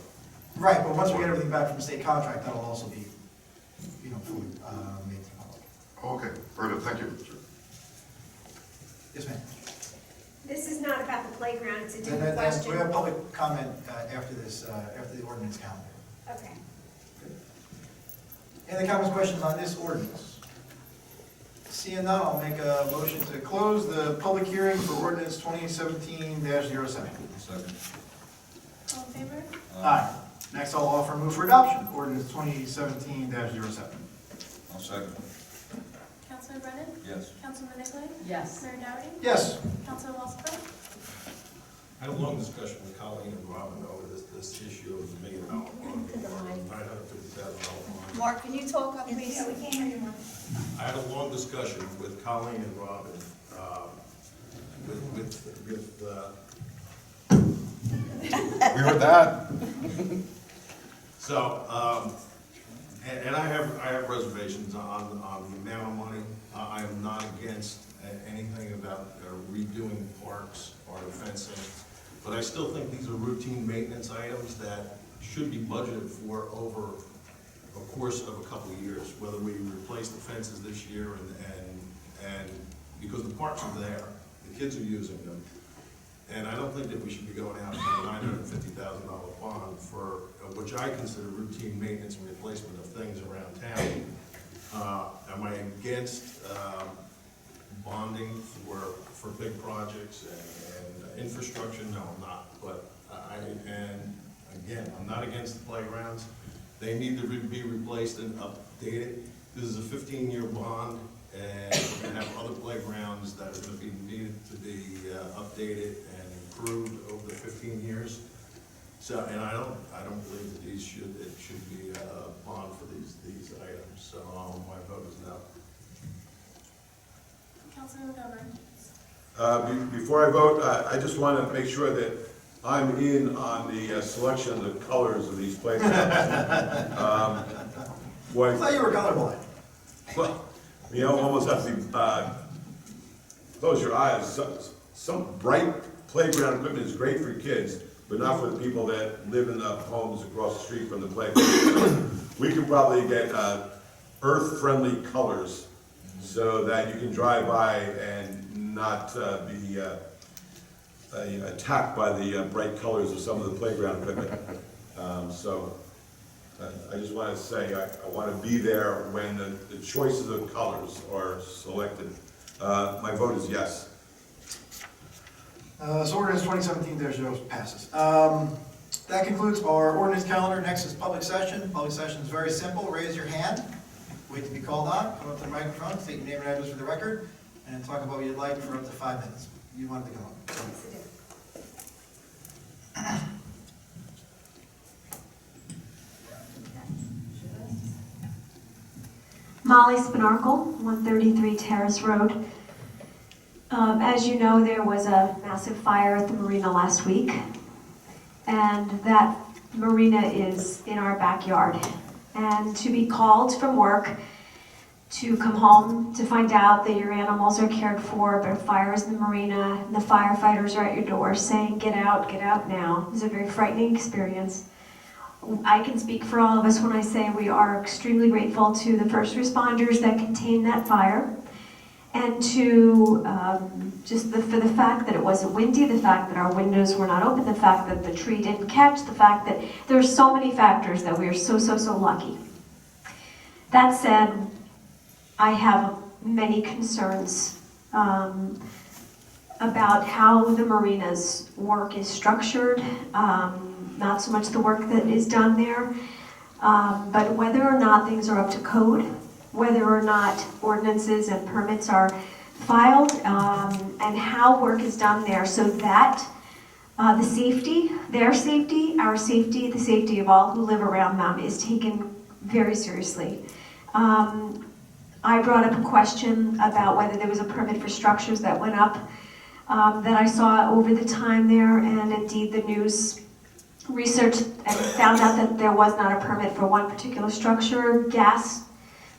Right, but once we get everything back from the state contract, that'll also be, fully made to public. Okay, very good, thank you. Yes, ma'am. This is not about the playground, it's a And different then question. we have public comment after this, after the ordinance calendar. Okay. Any comments, questions on this ordinance? Seeing none, I'll make a motion to close the public hearing for ordinance 2017-07. Second. All in favor? Aye. Next, I'll offer a move for adoption, ordinance 2017-07. I'll second. Councilor Brennan? Yes. Councilman Nicolay? Yes. Mayor Dougherty? Yes. Councilor Walsifer? I had a long discussion with Colleen and Robin over this issue of the $1 million bond, $950,000 bond. Mark, can you talk up, please? Yeah, we can't hear you, Mark. I had a long discussion with Colleen and Robin, We heard that. So, and I have reservations on the amount of money. I am not against anything about redoing parks or the fencing, but I still think these are routine maintenance items that should be budgeted for over a course of a couple of years, whether we replace the fences this year and because the parks are there, the kids are using them. And I don't think that we should be going out for a $950,000 bond for, which I consider routine maintenance and replacement of things around town. Am I against bonding for big projects and infrastructure? No, I'm not. But I'm not against the playgrounds. They need to be replaced and updated. This is a 15-year bond, and we're gonna have other playgrounds that are gonna be needed to be updated and improved over the 15 years. So, and I don't believe that it should be a bond for these items. So my vote is no. Councilor McGovern? Before I vote, I just want to make sure that I'm in on the selection of the colors of these playgrounds. I thought you were colorblind. Well, you almost have to close your eyes. Some bright playground equipment is great for kids, but not for the people that live in the homes across the street from the playground. We can probably get earth-friendly colors so that you can drive by and not be attacked by the bright colors of some of the playground equipment. I just want to say, I want to be there when the choices of colors are selected. My vote is yes. So ordinance 2017-0 passes. That concludes our ordinance calendar. Next is public session. Public session is very simple. Raise your hand, wait to be called on, come up to the microphone, state your name and address for the record, and talk about what you'd like for up to 5 minutes. You wanted to come up. Molly Spinarkle, 133 Terrace Road. As you know, there was a massive fire at the marina last week, and that marina is in our backyard. And to be called from work, to come home to find out that your animals are cared for, but a fire is in the marina, and the firefighters are at your door saying, get out now, is a very frightening experience. I can speak for all of us when I say we are extremely grateful to the first responders that contained that fire, and to for the fact that it wasn't windy, the fact that our windows were not open, the fact that the tree didn't catch, the fact that there are so many factors that we are so lucky. That said, I have many concerns about how the marina's work is structured, not so much the work that is done there, but whether or not things are up to code, whether or not ordinances and permits are filed, and how work is done there so that the safety, their safety, our safety, the safety of all who live around them is taken very seriously. I brought up a question about whether there was a permit for structures that went up that I saw over the time there, and indeed the news researched and found out that there was not a permit for one particular structure. Gas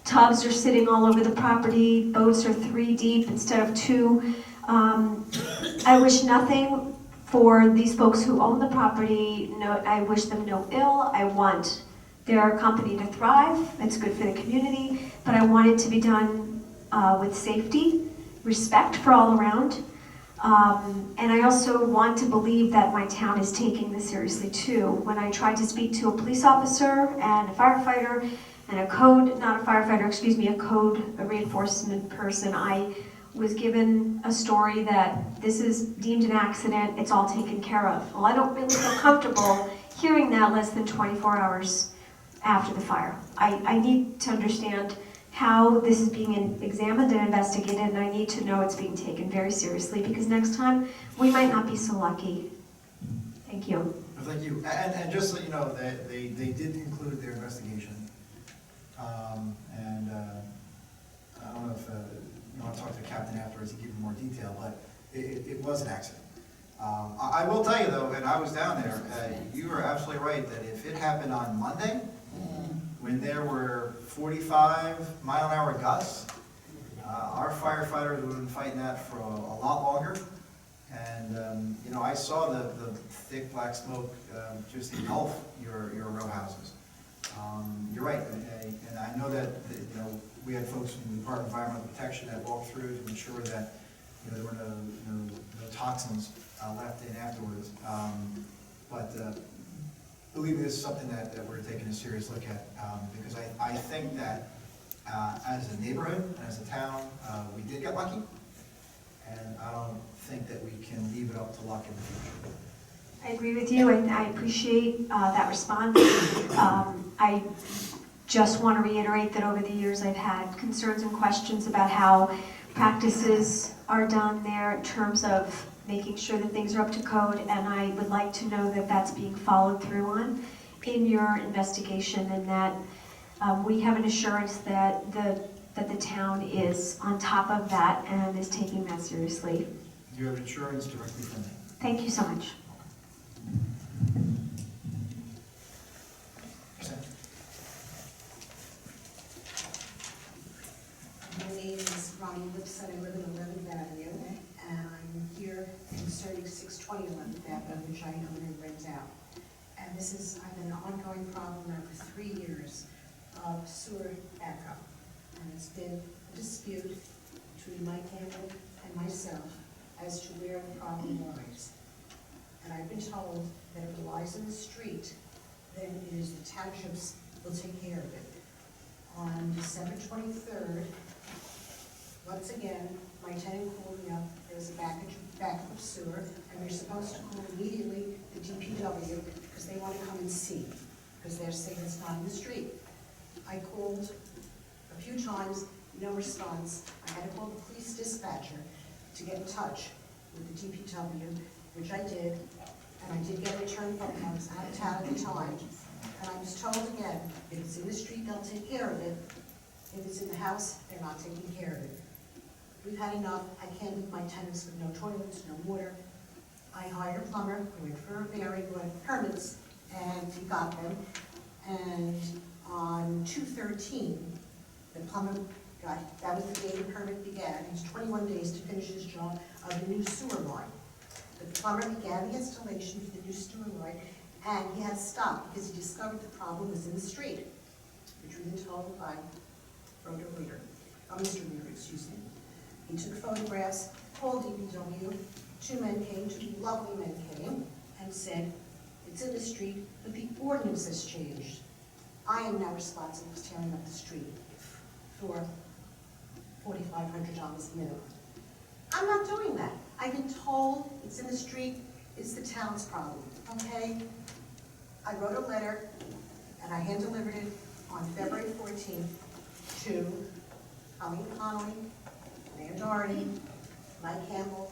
tubs are sitting all over the property, boats are 3 deep instead of 2. I wish nothing for these folks who own the property. No, I wish them no ill. I want their company to thrive. It's good for the community, but I want it to be done with safety, respect for all around. And I also want to believe that my town is taking this seriously too. When I tried to speak to a police officer and a firefighter and a code reinforcement person, I was given a story that this is deemed an accident, it's all taken care of. Well, I don't really feel comfortable hearing that less than 24 hours after the fire. I need to understand how this is being examined and investigated, and I need to know it's being taken very seriously, because next time we might not be so lucky. Thank you. Thank you. And just so you know, they did conclude their investigation. I don't know if you want to talk to the captain afterwards and give you more detail, but it was an accident. I will tell you though, and I was down there, you are absolutely right that if it happened on Monday, when there were 45-mile-an-hour gusts, our firefighters would have been fighting that for a lot longer. And you know, I saw the thick black smoke just engulf your row houses. You're right, and I know that you know, we had folks from the Department of Environmental Protection that walked through to ensure that there were no toxins left in afterwards. Believe me, this is something that we're taking a serious look at, because I think that as a neighborhood and as a town, we did get lucky, and I don't think that we can leave it up to luck in the future. I agree with you, and I appreciate that response. I just want to reiterate that over the years I've had concerns and questions about how practices are done there in terms of making sure that things are up to code, and I would like to know that that's being followed through on in your investigation, and that we have an assurance that the town is on top of that and is taking that seriously. You have insurance directly from me. Thank you so much. My name is Ronnie Lipson. I live in 11th Avenue, and I'm here concerning 620 11th Avenue, which I own and rent out. And this is, I've been an ongoing problem now for 3 years of sewer backup. And it's been a dispute between Mike Campbell and myself as to where the problem lies. And I've been told that if it lies in the street, then it is the townships will take care of it. On December 23rd, once again, my tenant called me up. There was a backup of sewer, and we're supposed to call immediately the DPW because they want to come and see, because they're saying it's not in the street. I called a few times, no response. I had to call the police dispatcher to get in touch with the DPW, which I did, and I did get a return phone call. I was out of town at the time. And I was told again, if it's in the street, they'll take care of it. If it's in the house, they're not taking care of it. We've had enough. I can't leave my tenants with no toilets, no water. I hired a plumber, who went for a very good permits, and he got them. And on 2/13, the plumber got, that was the day the permit began. It was 21 days to finish his job of the new sewer line. The plumber began the installation of the new sewer line, and he had to stop because he discovered the problem was in the street, which we've been told by Mr. Reader, excuse me. He took photographs, called DPW, two lovely men came, and said, it's in the street, but the ordinance has changed. I am now responsible for tearing up the street for $4,500 minimum. I'm not doing that. I've been told it's in the street, it's the town's problem, okay? I wrote a letter, and I hand-delivered it on February 14th to Colleen Connolly, Mayor Doherty, Mike Campbell.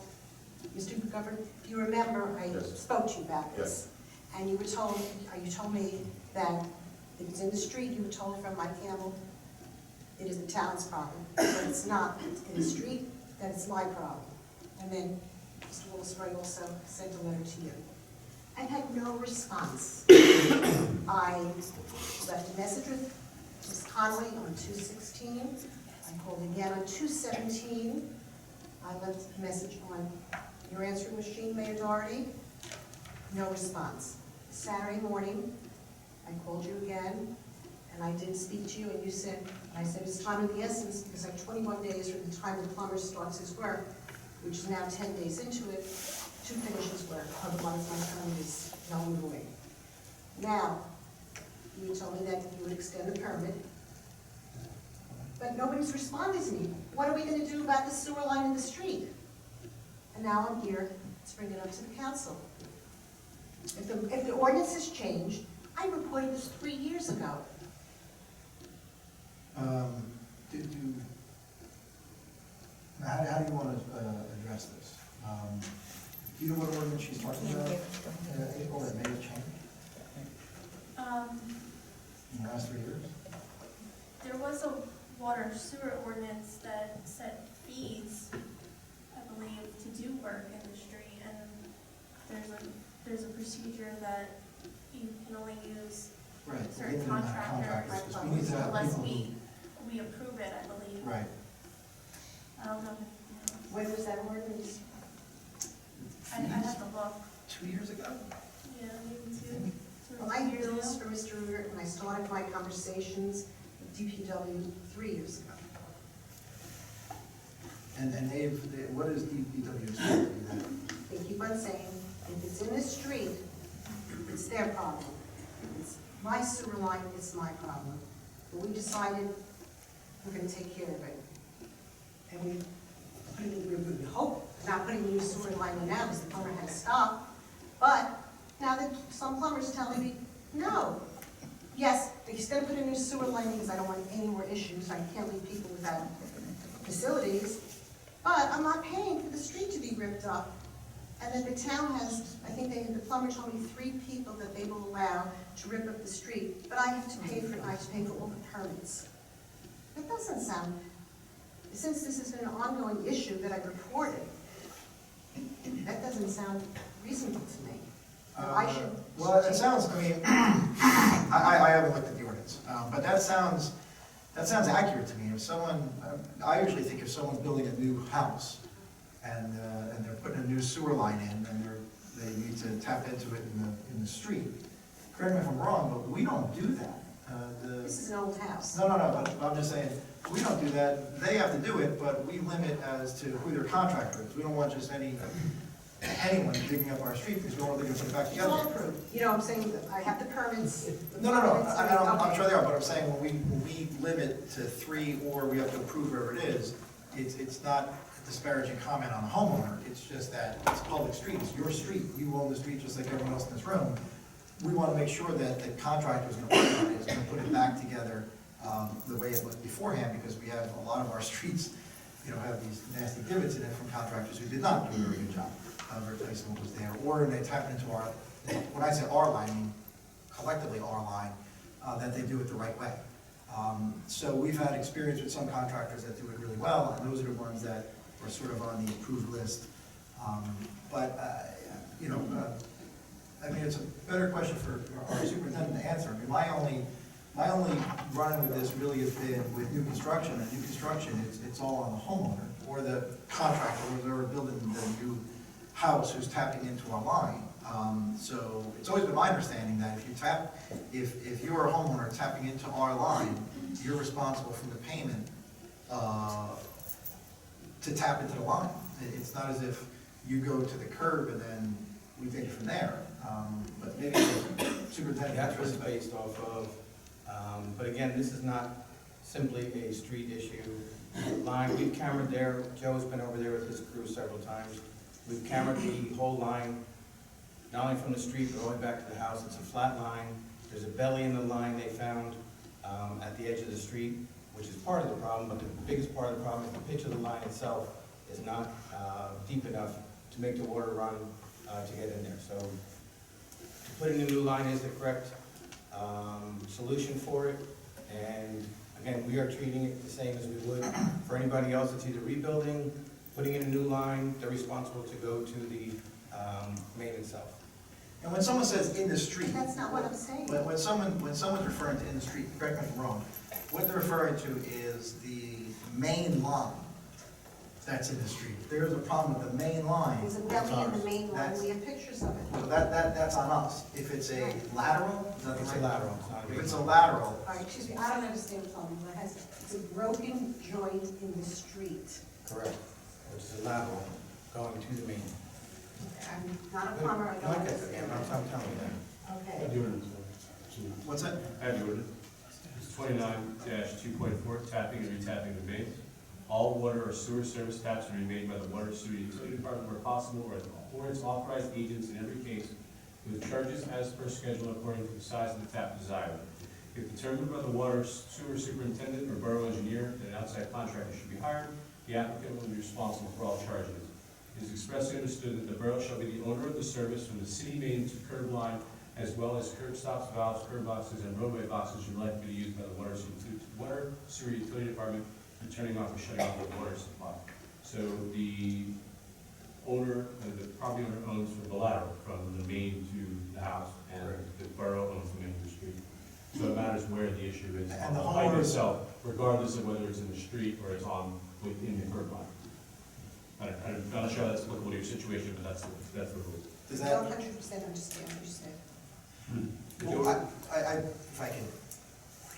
Mr. McGovern, if you remember, I Yes. spoke to you about this. And you told me that if it's in the street, you were told from Mike Campbell, it is the town's problem, but it's not. It's in the street, then it's my problem. And then Mr. Willis-Roy also sent a letter to you. I've had no response. I left a message with Ms. Connolly on 2/16. I called again on 2/17. I left a message on your answering machine, Mayor Doherty. No response. Saturday morning, I called you again, and I did speak to you, and you said, I said, it's time of the essence, because I have 21 days from the time the plumber starts his work, which is now 10 days into it, to finish his work. Otherwise, my time is null and void. Now, you told me that you would extend the permit, but nobody's responded to me. What are we going to do about the sewer line in the street? And now I'm here to bring it up to the council. If the ordinance has changed, I reported this 3 years ago. How do you want to address this? Do you know what ordinance she's talking about, April, that may have changed in the last 3 years? There was a water sewer ordinance that set fees, I believe, to do work in the street, and there's a procedure that you can only use Right. certain Given the contractors, because we need to have unless people who- we approve it, I believe. Right. I don't know if you know. When was that ordinance? I'd have to look. 2 years ago? Yeah, maybe two. Well, I hear this from Mr. Rivera when I started my conversations with DPW 3 years ago. And what is DPW supposed to do that? They keep on saying, if it's in the street, it's their problem. If it's my sewer line, it's my problem. But we decided we're gonna take care of it. And we hope not putting a new sewer line in now, because the plumber had to stop. But now that some plumbers telling me, no. Yes, he's gonna put a new sewer line because I don't want any more issues. I can't leave people without facilities. But I'm not paying for the street to be ripped up. And then the town has, I think the plumber told me 3 people that they will allow to rip up the street, but I have to pay for it, I have to pay for all the permits. That doesn't sound, since this has been an ongoing issue that I've reported, that doesn't sound reasonable to me. I should. Well, it sounds, I mean, I haven't looked at the ordinance, but that sounds accurate to me. If someone, I usually think if someone's building a new house and they're putting a new sewer line in and they need to tap into it in the street, correct me if I'm wrong, but we don't do that. This is an old house. No, but I'm just saying, we don't do that. They have to do it, but we limit as to who their contractor is. We don't want just anyone digging up our street because we don't want them to put it back It's all together. approved. You know, I'm saying that I have the permits. No, I'm sure they are, but I'm saying when we limit to 3 or we have to approve wherever it is, it's not a disparaging comment on the homeowner, it's just that it's a public street, it's your street, you own the street just like everyone else in this room. We want to make sure that the contractor is going to put it back together the way it was beforehand, because we have a lot of our streets, have these nasty divots in it from contractors who did not do a very good job of replacing what was there, or they tap into our, when I say our line, I mean collectively our line, that they do it the right way. So we've had experience with some contractors that do it really well, and those are the ones that are sort of on the approved list. I mean, it's a better question for our superintendent to answer. I mean, my only run with this really has been with new construction. And new construction, it's all on the homeowner or the contractor, or they're building the new house who's tapping into our line. So it's always been my understanding that if you're a homeowner tapping into our line, you're responsible for the payment to tap into the line. It's not as if you go to the curb and then we take it from there. But maybe the superintendent. That's what it's based off of. But again, this is not simply a street issue. Line, we've cameraed there, Joe's been over there with his crew several times. We've cameraed the whole line, not only from the street, but all the way back to the house. It's a flat line. There's a belly in the line they found at the edge of the street, which is part of the problem, but the biggest part of the problem is the pitch of the line itself is not deep enough to make the water run to get in there. So putting a new line is the correct solution for it. And again, we are treating it the same as we would for anybody else that's either rebuilding, putting in a new line. They're responsible to go to the main itself. And when someone says in the street. That's not what I'm saying. When someone's referring to in the street, correct me if I'm wrong, what they're referring to is the main line that's in the street. If there's a problem with the main line. There's a belly in the main line, we have pictures of it. Well, that's on us. If it's a lateral, is that the It's a right? lateral, it's not a If big it's a line. lateral, All right, excuse me, I don't understand the problem. It's a broken joint in the street. Correct. Which is a lateral going to the main. I'm not a plumber, I No, don't I get that. understand. I'm telling you that. Okay. The ordinance. what's that? I have the ordinance. It's 29-2.4, tapping and retapping of mains. All water or sewer service taps are made by the water sewer utility department where possible, or its authorized agents in every case, with charges as per schedule according to the size of the tap desired. If determined by the water sewer superintendent or borough engineer that an outside contractor should be hired, the applicant will be responsible for all charges. It is expressly understood that the borough shall be the owner of the service from the city main to curb line, as well as curb stops, valves, curb boxes, and roadway boxes should likely be used by the water sewer utility department for turning off or shutting off the water supply. So the owner, the property owner owns from the lateral, from the main to the house, and the borough owns the main to the street. So it matters where the issue is And on the the pipe homeowner- itself, regardless of whether it's in the street or it's on within the curb line. I'm not sure that's applicable to your situation, but that's the rule. Does I that? don't 100% understand what you said. Well, if I can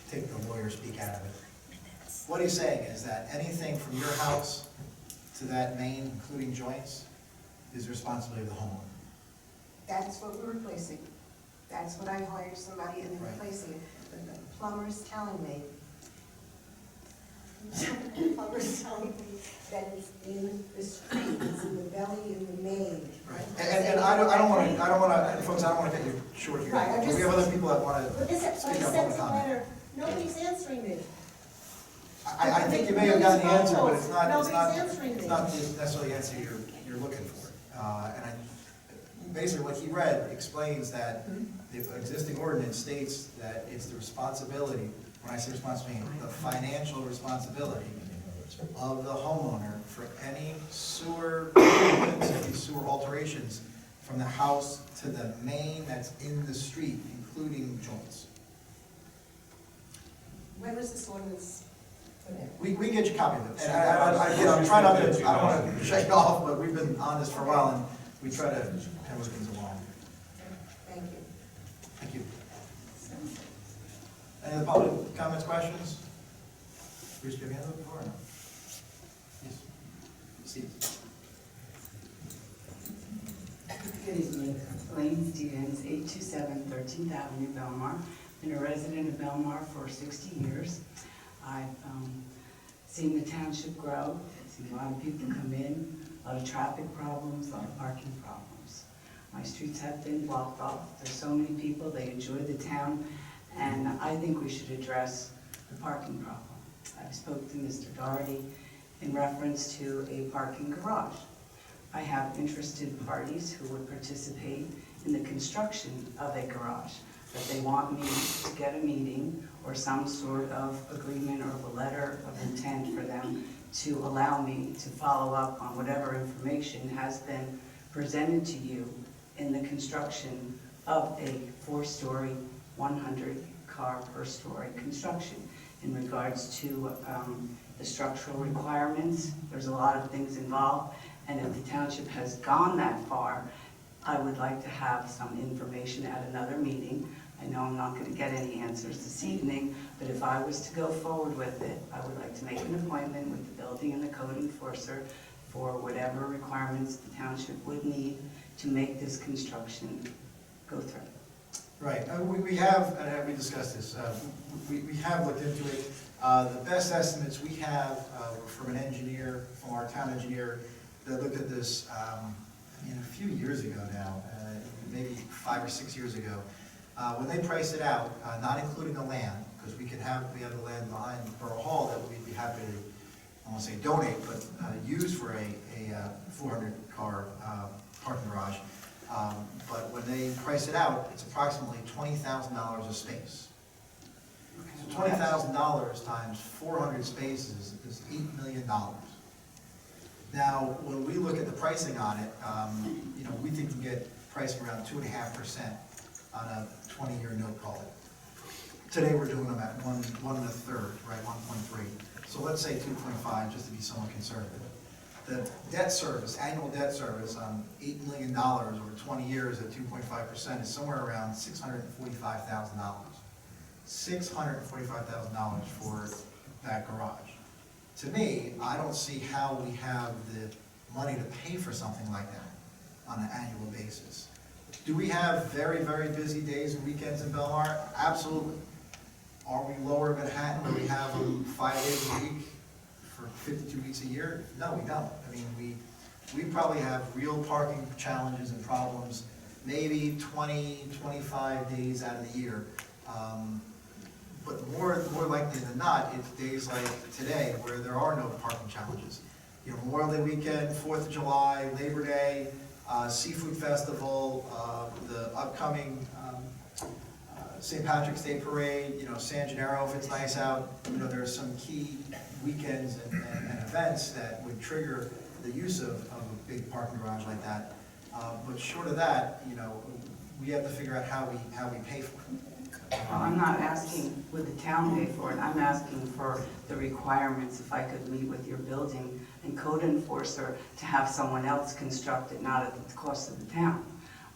take the lawyer speak out of it. What he's saying is that anything from your house to that main, including joints, is the responsibility of the homeowner. That's what we're replacing. That's what I hired somebody and they're Right. replacing it. But the plumber's telling me, the plumber's telling me that it's in the street, it's in the belly, in the main. And I don't wanna, folks, I don't wanna get you short here. Right, I'm We have other people that wanna But this, I speak up sent on the the comment. letter, nobody's answering me. I think you may have gotten the answer, but it's Nobody's answering me. it's not necessarily the answer you're looking for. Basically what he read explains that the existing ordinance states that it's the responsibility, when I say responsibility, the financial responsibility of the homeowner for any sewer improvements, any sewer alterations from the house to the main that's in the street, including joints. When was this ordinance put in? We can get you a copy of it. And I'm trying not to, I don't want to shake you off, but we've been on this for a while and we try to kind of move things along. Thank you. Thank you. Any other public comments, questions? Bruce, do you have any other before or no? Yes. Steve. Good evening, Elaine Stevens, 827 13th Avenue, Belmar. Been a resident of Belmar for 60 years. I've seen the township grow, seen a lot of people come in, a lot of traffic problems, a lot of parking problems. My streets have been blocked off. There's so many people, they enjoy the town, and I think we should address the parking problem. I spoke to Mr. Doherty in reference to a parking garage. I have interested parties who would participate in the construction of a garage. that they want me to get a meeting or some sort of agreement or a letter of intent for them to allow me to follow up on whatever information has been presented to you in the construction of a 4-story, 100-car per story construction. In regards to the structural requirements, there's a lot of things involved, and if the township has gone that far, I would like to have some information at another meeting. I know I'm not going to get any answers this evening, but if I was to go forward with it, I would like to make an appointment with the building and the code enforcer for whatever requirements the township would need to make this construction go through. Right, we have, and we discussed this, we have looked into it. The best estimates we have were from an engineer, from our town engineer, that looked at this, a few years ago now, maybe 5 or 6 years ago. When they priced it out, not including the land, because we have the land behind Borough Hall that we'd be happy to, I won't say donate, but use for a 400-car parking garage. But when they price it out, it's approximately $20,000 a space. So $20,000 times 400 spaces is $8 million. Now, when we look at the pricing on it, we think we can get pricing around 2.5% on a 20-year note, call it. Today, we're doing them at 1 1/3, right, 1.3. So let's say 2.5, just to be somewhat conservative. The debt service, annual debt service on $8 million over 20 years at 2.5% is somewhere around $645,000. $645,000 for that garage. To me, I don't see how we have the money to pay for something like that on an annual basis. Do we have very, very busy days and weekends in Belmar? Absolutely. Are we lower Manhattan where we have them 5 days a week for 52 weeks a year? No, we don't. I mean, we probably have real parking challenges and problems maybe 20, 25 days out of the year. But more likely than not, it's days like today where there are no parking challenges. Memorial Day weekend, 4th of July, Labor Day, Seafood Festival, the upcoming St. Patrick's Day Parade, San Gennaro if it's nice out. There's some key weekends and events that would trigger the use of a big parking garage like that. But short of that, we have to figure out how we pay for it. Well, I'm not asking would the town pay for it, I'm asking for the requirements, if I could meet with your building and code enforcer to have someone else construct it, not at the cost of the town.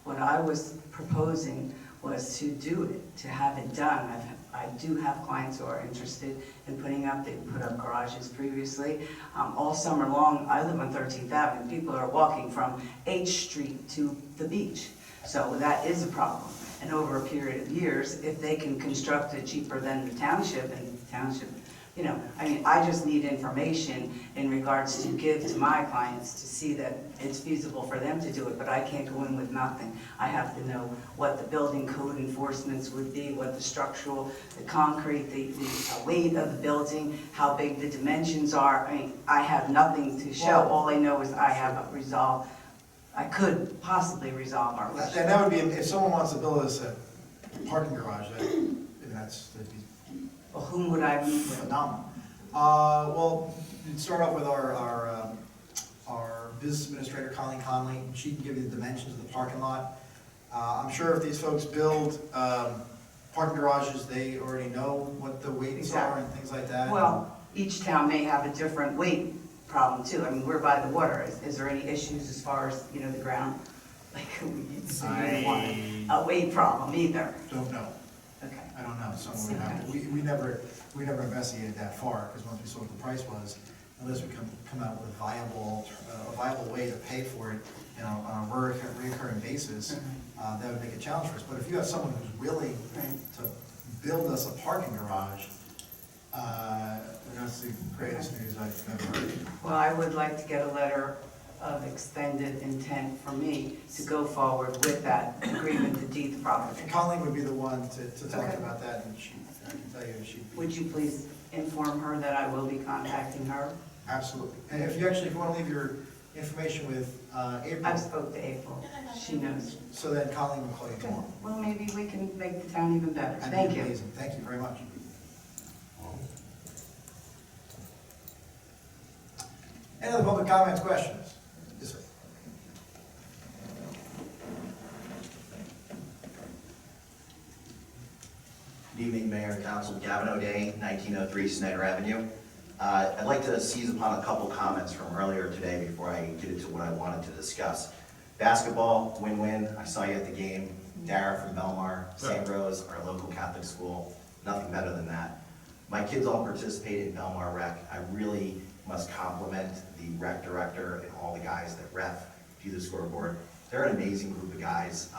What I was proposing was to do it, to have it done. I do have clients who are interested in putting up, they put up garages previously. All summer long, I live on 13th Avenue, people are walking from H Street to the beach. So that is a problem. And over a period of years, if they can construct it cheaper than the township, and the township, I just need information in regards to give to my clients to see that it's feasible for them to do it, but I can't go in with nothing. I have to know what the building code enforcements would be, what the structural, the concrete, the weight of the building, how big the dimensions are. I have nothing to show. All I know is I have resolved. I could possibly resolve our issue. And that would be, if someone wants to build us a parking garage, that'd be Well, whom would I meet with? phenomenal. Well, you'd start off with our business administrator, Colleen Conley. She can give you the dimensions of the parking lot. I'm sure if these folks build parking garages, they already know what the weights are and things like that. Well, each town may have a different weight problem too. We're by the water. Is there any issues as far as, the ground? So you don't want a weight problem either. Don't know. Okay. I don't know. So we never investigated that far, because once we saw what the price was, unless we come out with a viable way to pay for it, on a recurring basis, that would make a challenge for us. But if you have someone who's willing to build us a parking garage, that's the greatest news I've ever heard. Well, I would like to get a letter of extended intent for me to go forward with that agreement to deed the property. And Colleen would be the one to talk about that, and I can tell you Would you please inform her that I will be contacting her? Absolutely. And if you want to leave your information with April, I've spoke to April, she knows. so then Colleen will call you Good, tomorrow. well, maybe we can make the town even better. That'd be Thank you. amazing. Thank you very much. Any other public comments, questions? Yes, sir. Good evening, Mayor and Council. Gavin O'Day, 1903 Snyder Avenue. I'd like to seize upon a couple comments from earlier today before I get into what I wanted to discuss. Basketball, win-win. I saw you at the game. Dara from Belmar, St. Rose, our local Catholic school. Nothing better than that. My kids all participated in Belmar Rec. I really must compliment the rec director and all the guys that ref, do the scoreboard. They're an amazing group of guys.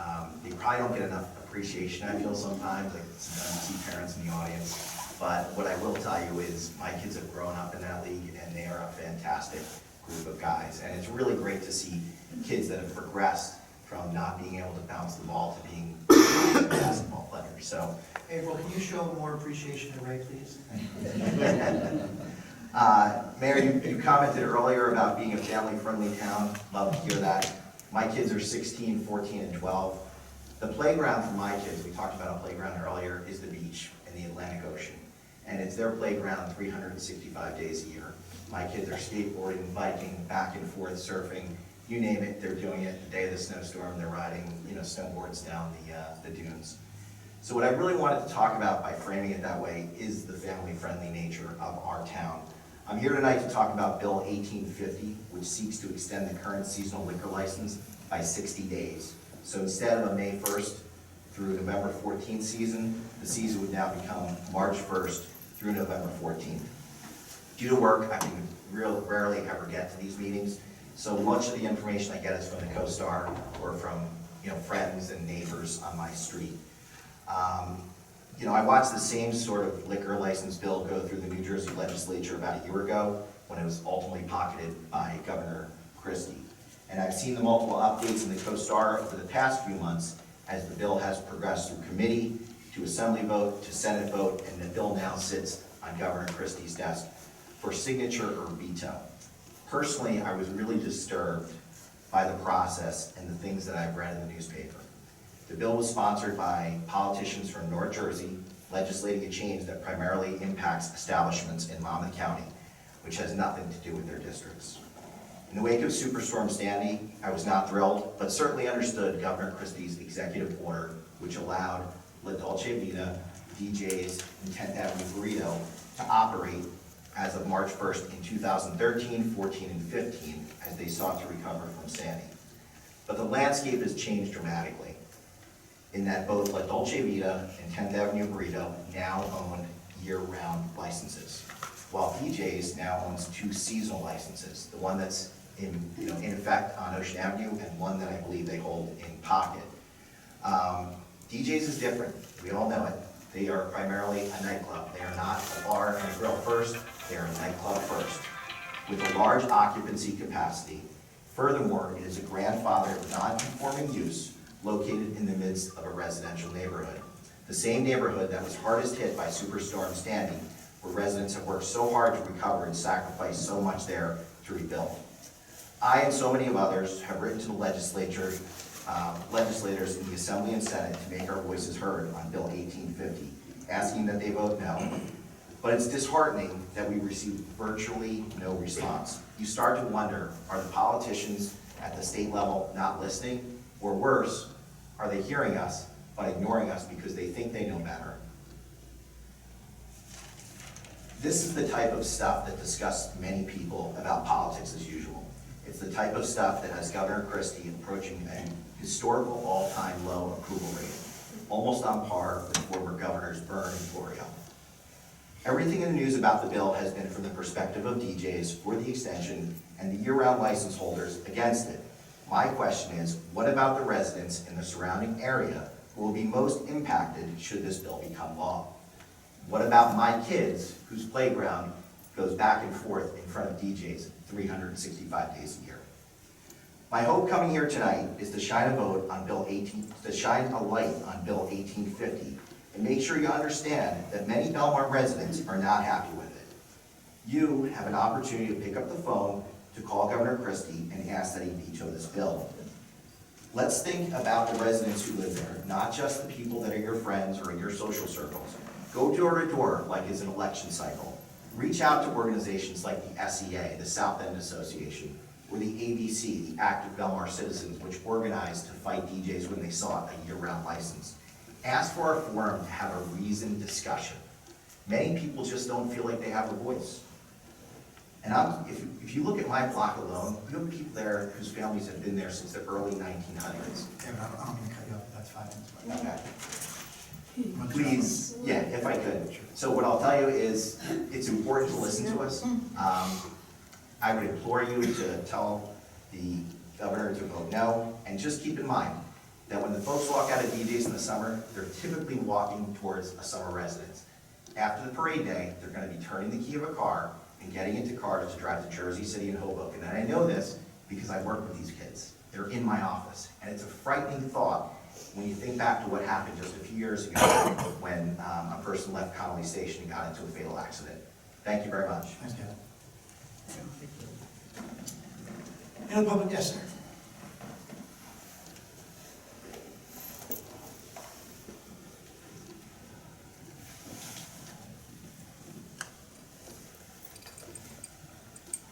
They probably don't get enough appreciation, I feel sometimes, like sometimes you see parents in the audience. But what I will tell you is my kids have grown up in that league and they are a fantastic group of guys. And it's really great to see kids that have progressed from not being able to bounce the ball to being basketball players. So, April, can you show more appreciation to Ray, please? Mayor, you commented earlier about being a family-friendly town. Love to hear that. My kids are 16, 14, and 12. The playground for my kids, we talked about a playground earlier, is the beach in the Atlantic Ocean. And it's their playground 365 days a year. My kids are skateboarding, biking, back and forth, surfing, you name it, they're doing it. The day of the snowstorm, they're riding, snowboards down the dunes. So what I really wanted to talk about by framing it that way is the family-friendly nature of our town. I'm here tonight to talk about Bill 1850, which seeks to extend the current seasonal liquor license by 60 days. So instead of a May 1st through November 14th season, the season would now become March 1st through November 14th. Due to work, I can rarely ever get to these meetings, so much of the information I get is from the co-star or from friends and neighbors on my street. I watched the same sort of liquor license bill go through the New Jersey legislature about a year ago when it was ultimately pocketed by Governor Christie. And I've seen the multiple updates in the co-star over the past few months as the bill has progressed through committee, to assembly vote, to Senate vote, and the bill now sits on Governor Christie's desk for signature or veto. Personally, I was really disturbed by the process and the things that I've read in the newspaper. The bill was sponsored by politicians from North Jersey, legislating a change that primarily impacts establishments in Monmouth County, which has nothing to do with their districts. In the wake of Superstorm Sandy, I was not thrilled, but certainly understood Governor Christie's executive order, which allowed La Dolce Vita, DJs, and 10th Avenue Burrito to operate as of March 1st in 2013, 14, and 15, as they sought to recover from Sandy. But the landscape has changed dramatically, in that both La Dolce Vita and 10th Avenue Burrito now own year-round licenses, while DJs now owns 2 seasonal licenses, the one that's in effect on Ocean Avenue and one that I believe they hold in pocket. DJs is different, we all know it. They are primarily a nightclub. They are not a bar and a grill first, they are a nightclub first, with a large occupancy capacity. Furthermore, it is a grandfathered non-conforming use located in the midst of a residential neighborhood. The same neighborhood that was hardest hit by Superstorm Sandy, where residents have worked so hard to recover and sacrificed so much there to rebuild. I and so many of others have written to the legislators in the Assembly and Senate to make our voices heard on Bill 1850, asking that they vote no. But it's disheartening that we receive virtually no response. You start to wonder, are the politicians at the state level not listening? Or worse, are they hearing us but ignoring us because they think they know better? This is the type of stuff that disgusts many people about politics as usual. It's the type of stuff that has Governor Christie approaching a historical all-time low approval rating, almost on par with former governors Byrne and Florio. Everything in the news about the bill has been from the perspective of DJs for the extension and the year-round license holders against it. My question is, what about the residents in the surrounding area who will be most impacted should this bill become law? What about my kids whose playground goes back and forth in front of DJs 365 days a year? My hope coming here tonight is to shine a light on Bill 1850 and make sure you understand that many Belmar residents are not happy with it. You have an opportunity to pick up the phone to call Governor Christie and ask that he veto this bill. Let's think about the residents who live there, not just the people that are your friends or in your social circles. Go door to door like it's an election cycle. Reach out to organizations like the SEA, the South End Association, or the ABC, the Active Belmar Citizens, which organized to fight DJs when they sought a year-round license. Ask for a forum to have a reasoned discussion. Many people just don't feel like they have a voice. And if you look at my block alone, you have people there whose families have been there since the early 1900s. David, I don't mean to cut you off, that's 5 minutes. Okay. Please, yeah, if I could. So what I'll tell you is, it's important to listen to us. I would implore you to tell the governor to vote no, and just keep in mind that when the folks walk out of DJs in the summer, they're typically walking towards a summer residence. After the parade day, they're gonna be turning the key of a car and getting into cars to drive to Jersey City and Hoboken. And I know this because I work with these kids. They're in my office, and it's a frightening thought when you think back to what happened just a few years ago when a person left Connolly Station and got into a fatal accident. Thank you very much. Thanks, David. Any other public, yes, sir?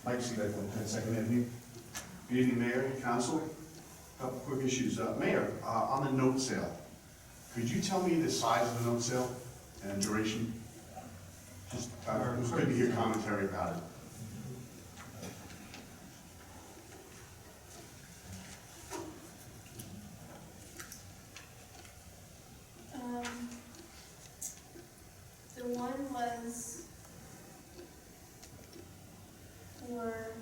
Mike Seebeck, 110 2nd Avenue. Good evening, Mayor, Council. Couple quick issues. Mayor, on the note sale, could you tell me the size of the note sale and duration? Just, it was good to hear commentary about it. The one was for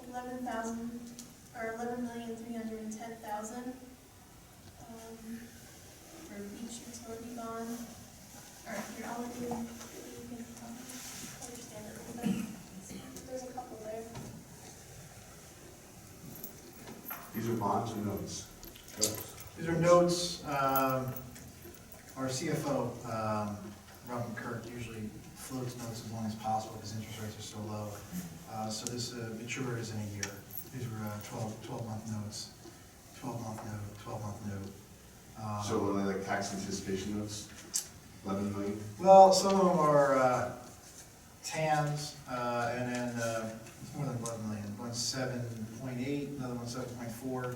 11,000, or 11,310,000, for beach utility bond. Or here, I'll let you can understand it a little bit. There's a couple there. These are bonds or notes? These are notes. Our CFO, Robin Kirk, usually floats notes as long as possible because interest rates are so low. So this matures in a year. These were 12-month notes, 12-month note, 12-month note. So are they like tax anticipation notes? 11 million? Well, some of them are TAMs, and then it's more than 11 million. One's 7.8, another one's 7.4.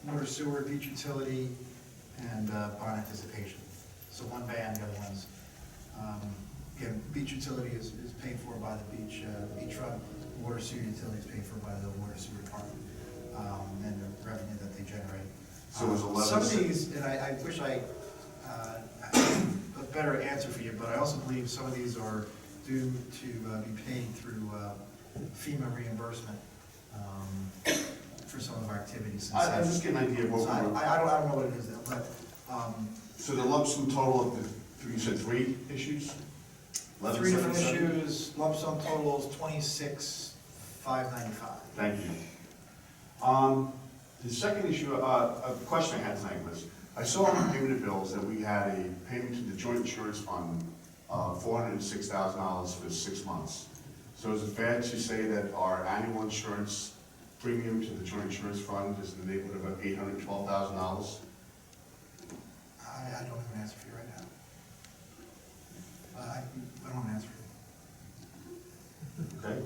Water, sewer, beach utility, and bond anticipation. So one band, the other one's, again, beach utility is paid for by the beach fund. Water, sewer utility is paid for by the water, sewer department, and the revenue that they generate. So it was 11. Some of these, and I wish I had a better answer for you, but I also believe some of these are due to be paid through FEMA reimbursement for some of our activities. I'm just getting an idea of what So we're... I don't know what it is though, but, So the lump sum total of the, you said 3 issues? 3 different 1177? issues, lump sum totals 26,595. Thank you. The second issue, a question I had tonight was, I saw on the payment of bills that we had a payment to the joint insurance fund of $406,000 for 6 months. So is it fair to say that our annual insurance premium to the joint insurance fund is in the neighborhood of about $812,000? I don't have an answer for you right now. I don't have an answer for you. Okay.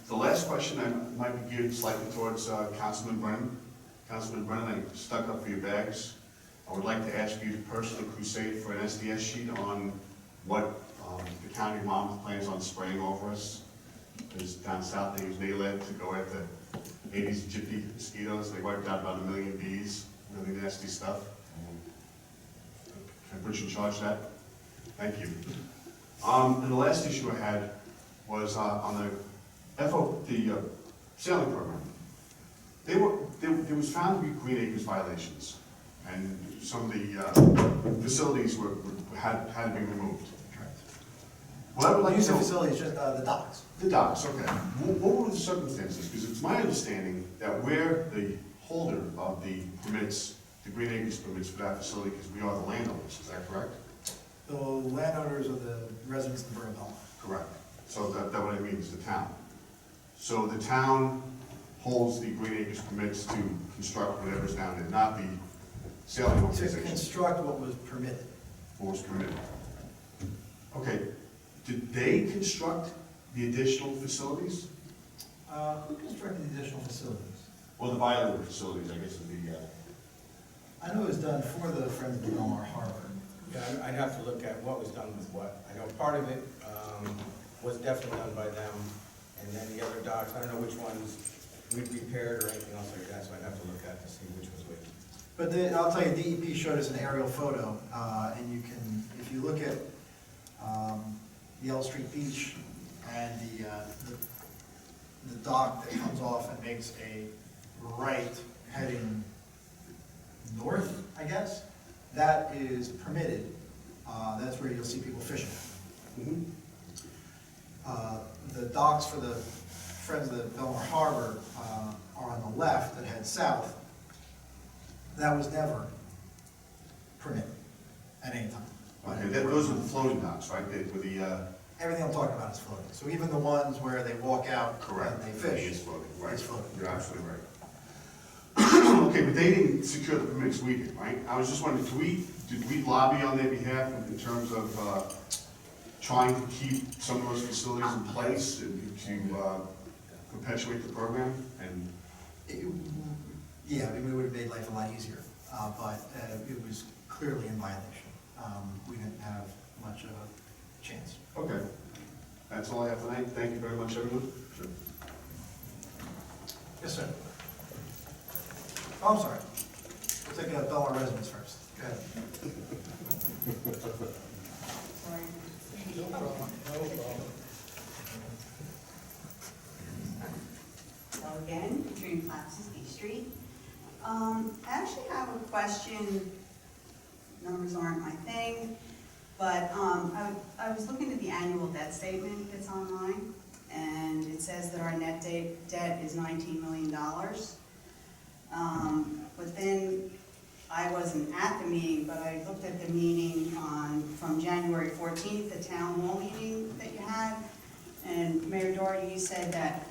The last question I might be geared slightly towards Councilman Brennan. Councilman Brennan, I stuck up for your bags. I would like to ask you to personally crusade for an SDS sheet on what the county of Monmouth plans on spraying over us. There's down south, they use NALED to go after Aedes aegypti mosquitoes. They wiped out about 1 million bees, really nasty stuff. Can I put you in charge of that? Thank you. And the last issue I had was on the sailing program. There was found to be Green Acres violations, and some of the facilities had to be removed. Well, I would like to Use of know, facilities, just the docks. the docks, okay. What were the circumstances? Because it's my understanding that we're the holder of the permits, the Green Acres permits for that facility, because we are the landowners, is that correct? The landowners are the residents of the borough of Belmar. Correct. So that what I mean is the town. So the town holds the Green Acres permits to construct whatever's down there, not the sailing To organization, construct what was permitted. what was permitted. Okay, did they construct the additional facilities? Who constructed the additional facilities? Well, the violated facilities, I guess, is the, I know it was done for the Friends of the Belmar Harbor. Yeah, I'd have to look at what was done with what. I know part of it was definitely done by them, and then the other docks, I don't know which ones we repaired or anything else like that, so I'd have to look at to see which was which. But I'll tell you, DEP showed us an aerial photo, and you can, if you look at Yellow Street Beach and the dock that comes off and makes a right heading north, I guess, that is permitted. That's where you'll see people fishing. The docks for the Friends of the Belmar Harbor are on the left that head south. That was never permitted at any time. okay, those are the floating docks, right? With the, Everything I'm talking about is floating. So even the ones where they walk out correct. and they fish. It's floating, right. It's floating. You're absolutely right. Okay, but they didn't secure the permits, we did, right? I was just wondering, did we lobby on their behalf in terms of trying to keep some of those facilities in place and to perpetuate the program? And Yeah, I mean, we would have made life a lot easier, but it was clearly in violation. We didn't have much of a chance. okay, that's all I have tonight. Thank you very much, everyone. Yes, sir. Oh, I'm sorry. We'll take Belmar residents first. Go ahead. So again, Katrina Platts, East Street. I actually have a question. Numbers aren't my thing, but I was looking at the annual debt statement that's online, and it says that our net debt is $19 million. But then I wasn't at the meeting, but I looked at the meeting from January 14th, the town hall meeting that you had, and Mayor Doherty, you said that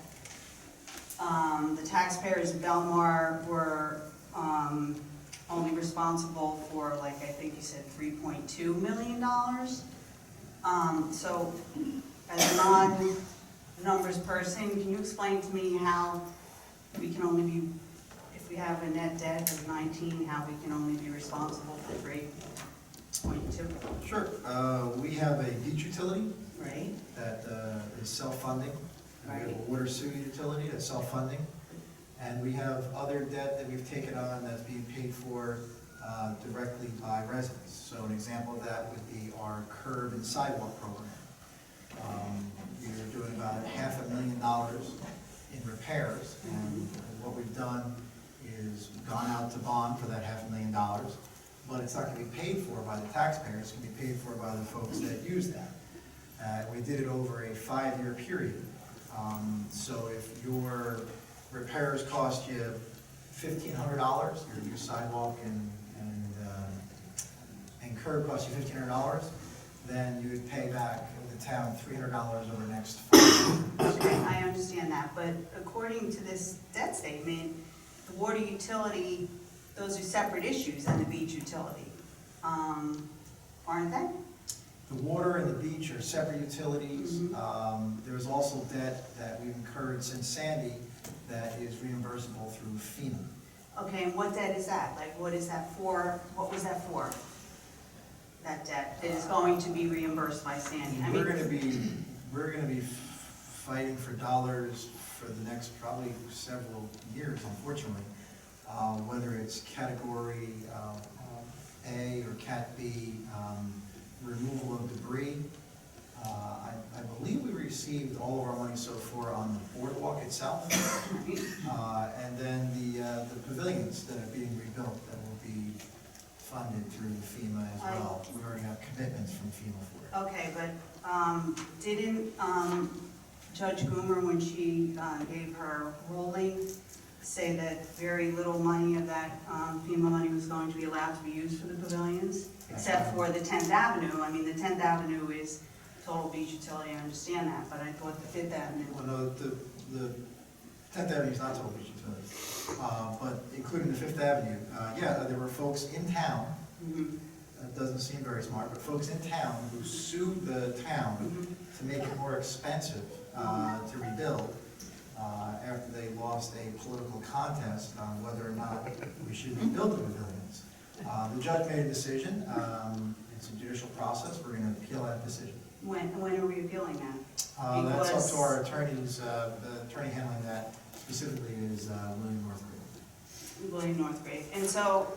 the taxpayers of Belmar were only responsible for, like, I think you said $3.2 million. So as a non-numbers person, can you explain to me how we can only be, if we have a net debt of 19, how we can only be responsible for 3.2? Sure. We have a beach utility Right? that is self-funding. And we have a water sewer utility that's self-funding. And we have other debt that we've taken on that's being paid for directly by residents. So an example of that would be our curb and sidewalk program. We're doing about $500,000 in repairs, and what we've done is gone out to bond for that $500,000, but it's not going to be paid for by the taxpayers, it's going to be paid for by the folks that use that. We did it over a 5-year period. So if your repairs cost you $1,500, your new sidewalk and curb costs you $1,500, then you would pay back the town $300 over the next 5 years. Okay, I understand that, but according to this debt statement, the water utility, those are separate issues than the beach utility, aren't they? The water and the beach are separate utilities. There's also debt that we've incurred since Sandy that is reimbursable through FEMA. Okay, and what debt is that? Like, what is that for? What was that for? That debt that is going to be reimbursed by Sandy? I mean, We're gonna be fighting for dollars for the next probably several years, unfortunately. Whether it's category A or Cat B, removal of debris. I believe we received all of our money so far on the boardwalk itself. And then the pavilions that are being rebuilt that will be funded through FEMA as well. We already have commitments from FEMA for it. okay, but didn't Judge Goomer, when she gave her ruling, say that very little money of that FEMA money was going to be allowed to be used for the pavilions? Except for the 10th Avenue. I mean, the 10th Avenue is total beach utility, I understand that, but I thought the Fifth Avenue. Well, no, the 10th Avenue is not total beach utility, but including the Fifth Avenue, yeah, there were folks in town, Mhm. that doesn't seem very smart, but folks in town who sued the town to make it more expensive to rebuild after they lost a political contest on whether or not we should rebuild the pavilions. The judge made a decision. It's a judicial process. We're going to appeal that decision. When are we appealing that? That's up Because- to our attorneys. The attorney handling that specifically is William Northgrave. William Northgrave. And so,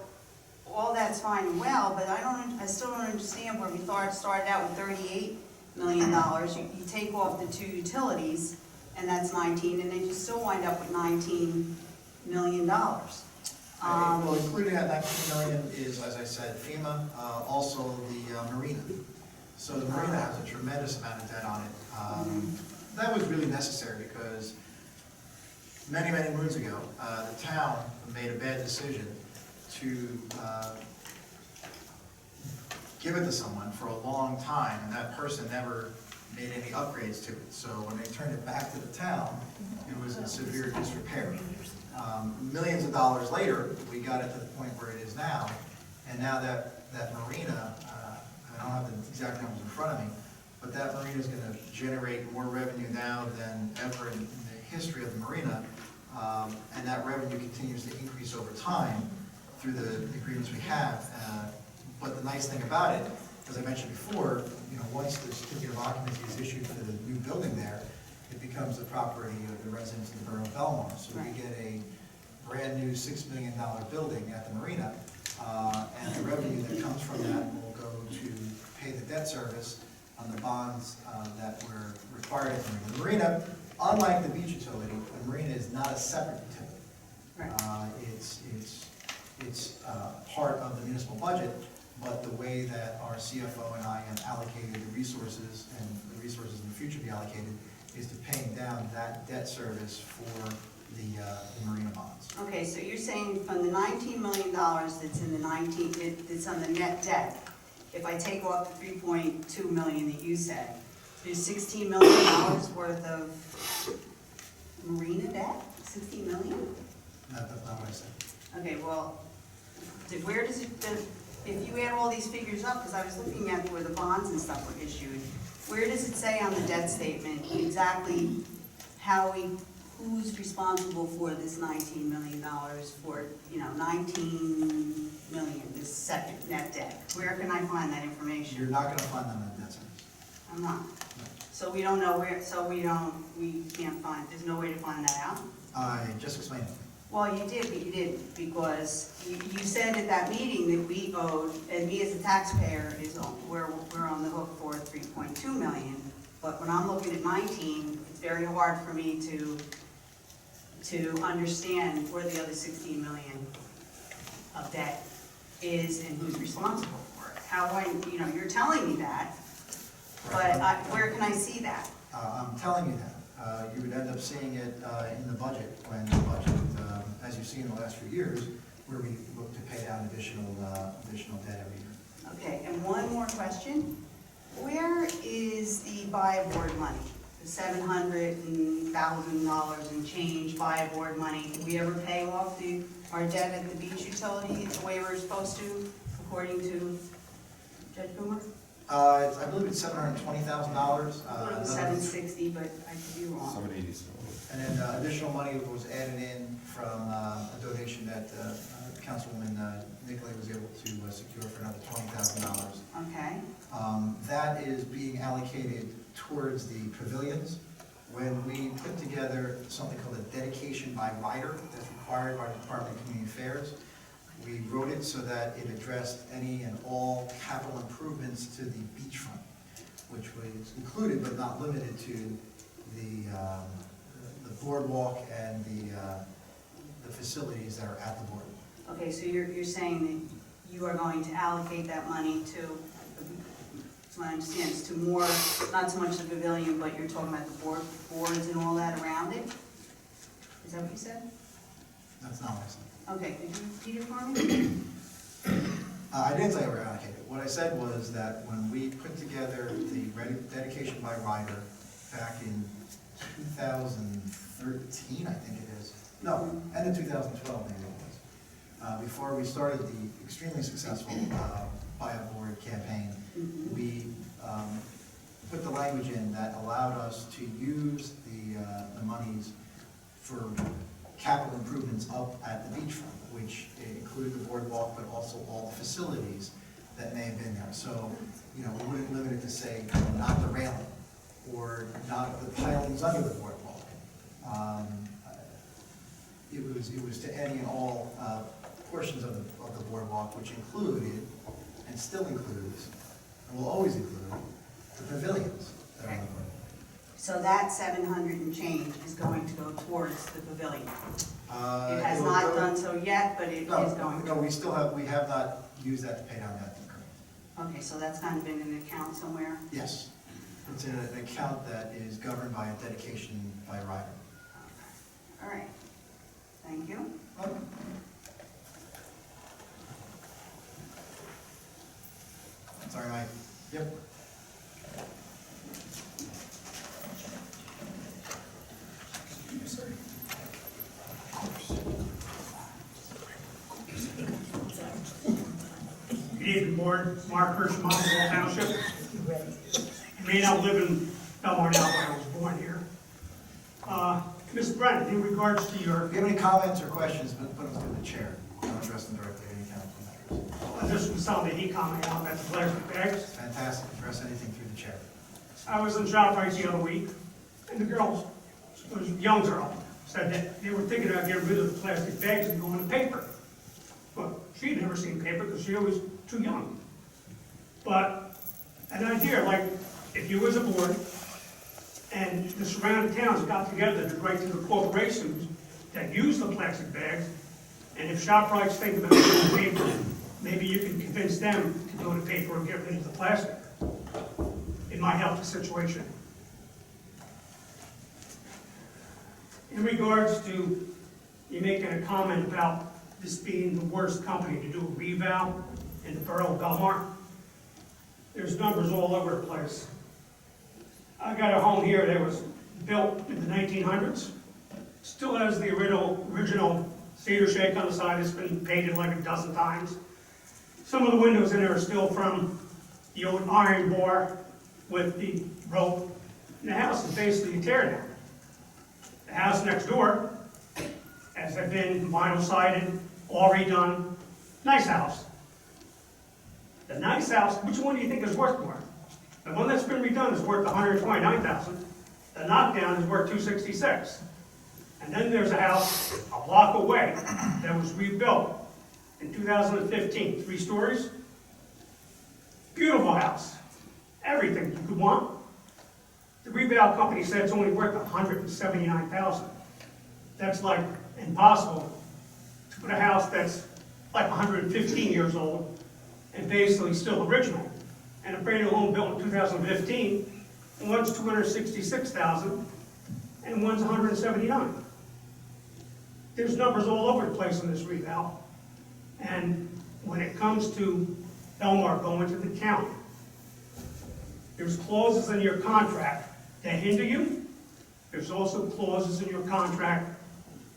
all that's fine and well, but I still don't understand where we started out with $38 million. You take off the two utilities, and that's 19, and then you still wind up with $19 million. Well, including that 19 million is, as I said, FEMA, also the marina. So the marina has a tremendous amount of debt on it. That was really necessary because many, many moons ago, the town made a bad decision to give it to someone for a long time, and that person never made any upgrades to it. So when they turned it back to the town, it was in severe disrepair. Millions of dollars later, we got it to the point where it is now, and now that marina, I don't have the exact numbers in front of me, but that marina is going to generate more revenue now than ever in the history of the marina, and that revenue continues to increase over time through the agreements we have. But the nice thing about it, as I mentioned before, once the certificate of occupancy is issued for the new building there, it becomes the property of the residents of the borough of Belmar. So we get a brand new $6 million building at the marina, and the revenue that comes from that will go to pay the debt service on the bonds that were required at the marina. The marina, unlike the beach utility, the marina is not a separate utility. It's part of the municipal budget, but the way that our CFO and I have allocated the resources, and the resources in the future be allocated, is to paying down that debt service for the marina bonds. Okay, so you're saying from the $19 million that's in the that's on the net debt, if I take off the $3.2 million that you said, there's $16 million worth of marina debt? $16 million? That's not what I said. Okay, well, where does it, if you add all these figures up, because I was looking at where the bonds and stuff were issued, where does it say on the debt statement exactly who's responsible for this $19 million for, 19 million, this second net debt? Where can I find that information? You're not going to find them in debt service. I'm not. So we don't know where, we can't find, there's no way to find that out? I just explained it. Well, you did, but you didn't, because you said at that meeting that we owed, and me as a taxpayer, we're on the hook for $3.2 million. But when I'm looking at 19, it's very hard for me to understand where the other 16 million of debt is and who's responsible for it. You're telling me that, but where can I see that? I'm telling you that. You would end up seeing it in the budget, when the budget, as you've seen in the last few years, where we look to pay down additional debt every year. Okay, and one more question. Where is the buy-aboard money? The $700,000 and change buy-aboard money? Did we ever pay off our debt at the beach utility the way we're supposed to, according to Judge Boomer? I believe it's $720,000. It was $760, but I could be wrong. 780. And then additional money was added in from a donation that Councilwoman Nicolay was able to secure for another $20,000. Okay. That is being allocated towards the pavilions. When we put together something called a dedication by rider that's required by the Department of Community Affairs, we wrote it so that it addressed any and all capital improvements to the beachfront, which was included but not limited to the boardwalk and the facilities that are at the boardwalk. Okay, so you're saying that you are going to allocate that money to, so I understand, it's to more, not so much the pavilion, but you're talking about the boards and all that around it? Is that what you said? That's not what I said. Okay, could you repeat it for me? I didn't say we're allocated. what I said was that when we put together the dedication by rider back in 2013, I think it is. No, end of 2012 maybe it was. Before we started the extremely successful Buy a Board campaign, we put the language in that allowed us to use the monies for capital improvements up at the beachfront, which included the boardwalk, but also all the facilities that may have been there. So, you know, we wouldn't limit it to say, you know, not the railing, or not the pilings under the boardwalk. It was to any and all portions of the boardwalk, which included, and still includes, and will always include, the pavilions that are on the boardwalk. So that 700 and change is going to go towards the pavilion. It has It will not go- done so yet, but it is going to. No, we have not used that to pay down debt. Okay, so that's kind of in an account somewhere? Yes. It's in an account that is governed by a dedication by rider. All right. Thank you. Sorry, Mike. Yep. Good evening, Board. Mark Hirsch, Monmouth Township. You may not live in Belmar now, but I was born here. Ms. Brennan, in regards to your... If you have any comments or questions, put them to the chair. I'll address them directly to any council members. This was something he commented on, that's plastic bags. Fantastic. Address anything through the chair. I was in ShopRite the other week, and the girls, it was a young girl, said that they were thinking about getting rid of the plastic bags and going to paper. But she'd never seen paper because she was too young. But an idea, like if you as a board and the surrounding towns got together to write to the corporations that use the plastic bags, and if ShopRite's thinking about going to paper, maybe you can convince them to go to paper and get rid of the plastic. It might help the situation. In regards to you making a comment about this being the worst company to do a reval in the borough of Belmar, there's numbers all over the place. I got a home here that was built in the 1900s. Still has the original cedar shake on the side. It's been painted like a dozen times. Some of the windows in there are still from the old iron bar with the rope. And the house is basically a tear down. The house next door has been vinyl sided, all redone. Nice house. The nice house, which one do you think is worth more? The one that's been redone is worth $129,000. The knockdown is worth $266,000. And then there's a house a block away that was rebuilt in 2015, 3 stories. Beautiful house. Everything you could want. The reval company said it's only worth $179,000. That's like impossible to put a house that's like 115 years old and basically still original. And a brand new home built in 2015, and one's $266,000 and one's $179,000. There's numbers all over the place in this reval. And when it comes to Belmar going to the county, there's clauses in your contract that hinder you. There's also clauses in your contract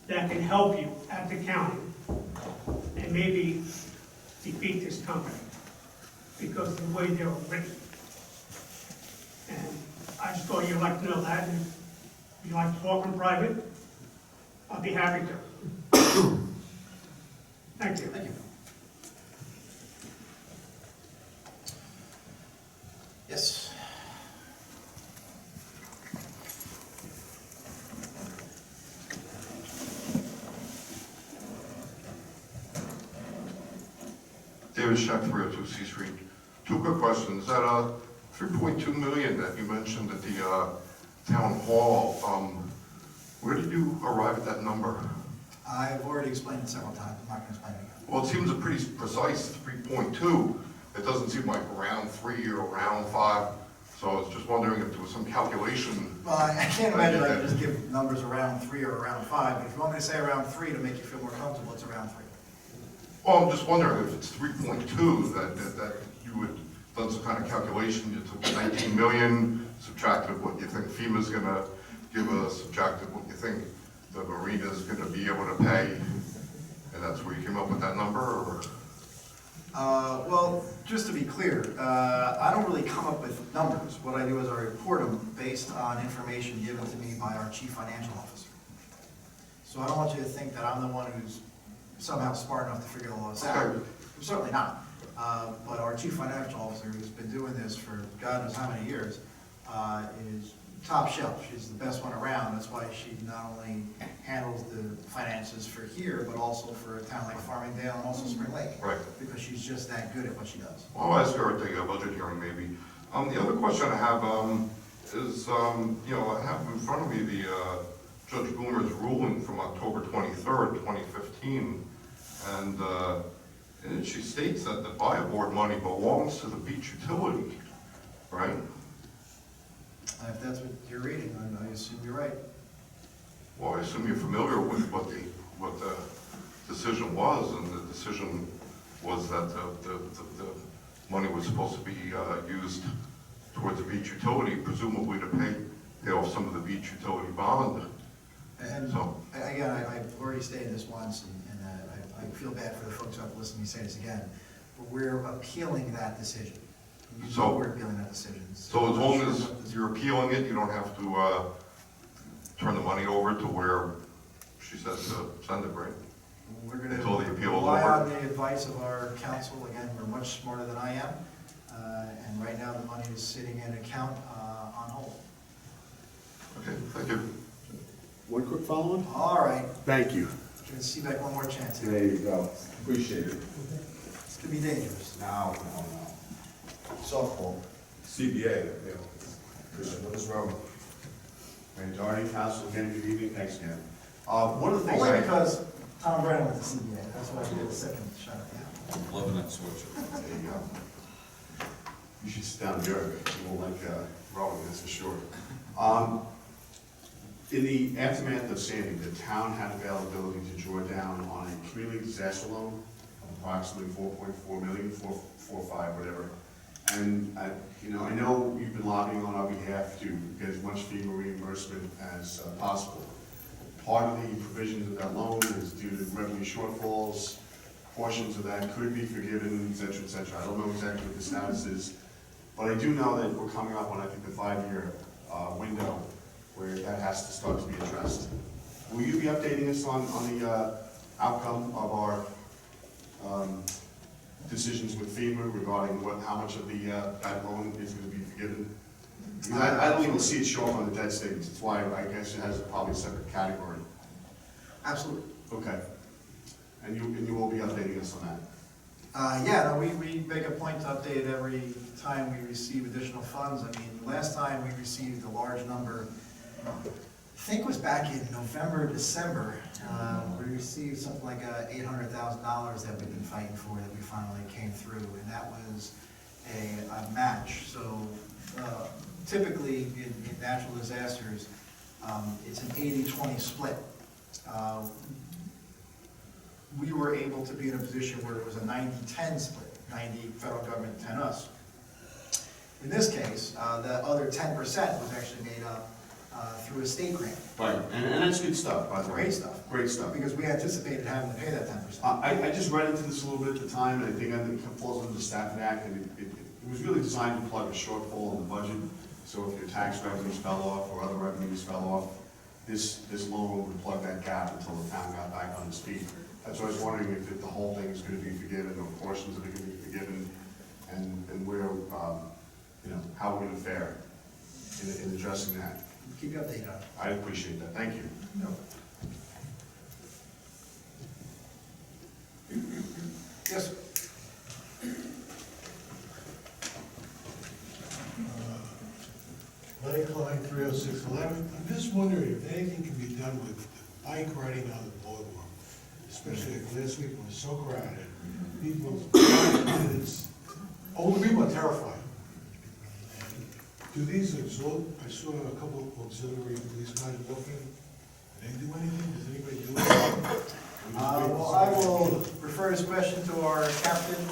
that can help you at the county and maybe defeat this company because of the way they were written. And I just thought you'd like to know that, and if you'd like to talk in private, I'll be happy to. Thank you. Thank you. Yes. David Scheck, 302 C Street. 2 quick questions. That $3.2 million that you mentioned at the town hall, where did you arrive at that number? I've already explained it several times. I'm not going to explain it again. Well, it seems a pretty precise 3.2. It doesn't seem like around 3 or around 5. So I was just wondering if there was some calculation. Well, I can't imagine I can just give numbers around 3 or around 5, but if you want me to say around 3 to make you feel more comfortable, it's around 3. Well, I'm just wondering if it's 3.2, that you would done some kind of calculation, you took 19 million, subtracted what you think FEMA's gonna give us, subtracted what you think the marina's gonna be able to pay, and that's where you came up with that number, or? Well, just to be clear, I don't really come up with numbers. What I do is I report them based on information given to me by our chief financial officer. So I don't want you to think that I'm the one who's somehow smart enough to figure all this out. I'm certainly not. But our chief financial officer, who's been doing this for God knows how many years, is top shelf. She's the best one around. That's why she not only handles the finances for here, but also for a town like Farmingdale and also Spring Lake. Right. Because she's just that good at what she does. Well, I'll ask her at the budget hearing maybe. The other question I have is, you know, I have in front of me the Judge Boomer's ruling from October 23rd, 2015, and she states that the buy board money belongs to the beach utility, right? If that's what you're reading, I assume you're right. Well, I assume you're familiar with what the decision was, and the decision was that the money was supposed to be used towards the beach utility, presumably to pay off some of the beach utility bond. And So, again, I've already stated this once, and I feel bad for the folks who have to listen to me say this again, but we're appealing that decision. You know So- we're appealing that decision. so as I'm long not as sure what this- you're appealing it, you don't have to turn the money over to where she says to send it, right? We're gonna Until the appeal is rely over. on the advice of our counsel. Again, we're much smarter than I am, and right now the money is sitting in an account on hold. Okay, thank you. One quick follow-on? All right, Thank you. give CBEC one more chance here. There you go. Appreciate it. This could be dangerous. No. Softball. CBA, yeah. Christian Lewis Road. Mayor Doherty, Council, again, good evening, thanks again. One of the things Only I... because Tom Brennan went to CBA, that's why I did the second shot. Loving that sweatshirt. There you go. You should sit down here, you won't like rowing, that's for sure. In the aftermath of Sandy, the town had availability to draw down on a community disaster loan of approximately 4.4 million, 4.45, whatever. And, you know, I know you've been lobbying on our behalf to get as much FEMA reimbursement as possible. Part of the provisions of that loan is due to revenue shortfalls. Portions of that could be forgiven, et cetera, et cetera. I don't know exactly what the status is, but I do know that we're coming up on, I think, the 5-year window where that has to start to be addressed. Will you be updating us on the outcome of our decisions with FEMA regarding how much of that loan is going to be forgiven? Because I don't even see it show up on the debt statements. That's why I guess it has probably a separate category. Absolutely. Okay. And you will be updating us on that? Yeah, no, we make a point to update it every time we receive additional funds. I mean, last time we received a large number, I think it was back in November, December, we received something like $800,000 that we've been fighting for that we finally came through, and that was a match. So typically in natural disasters, it's an 80-20 split. We were able to be in a position where it was a 90-10 split, 90 federal government, 10 us. In this case, the other 10% was actually made up through a state grant. Right, and that's good stuff, by the way. Great stuff. Great stuff. Because we anticipated having to pay that 10%. I just read into this a little bit at the time, and I think it falls under the Stafford Act, and it was really designed to plug a shortfall in the budget. So if your tax revenues fell off or other revenues fell off, this loan would plug that gap until the town got back on its feet. That's why I was wondering if the whole thing is going to be forgiven, or portions of it going to be forgiven, and where, you know, how we're going to fare in addressing that. Keep you updated on it. I appreciate that. Thank you. No. Yes, sir. Lenny Klein, 30611. I'm just wondering if anything can be done with the bike riding on the boardwalk, especially like last week when it was so crowded. People, older people are terrified. Do these exalt, I saw a couple of auxiliary police cars walking, do they do anything? Does anybody do anything? Well, I will refer this question to our captain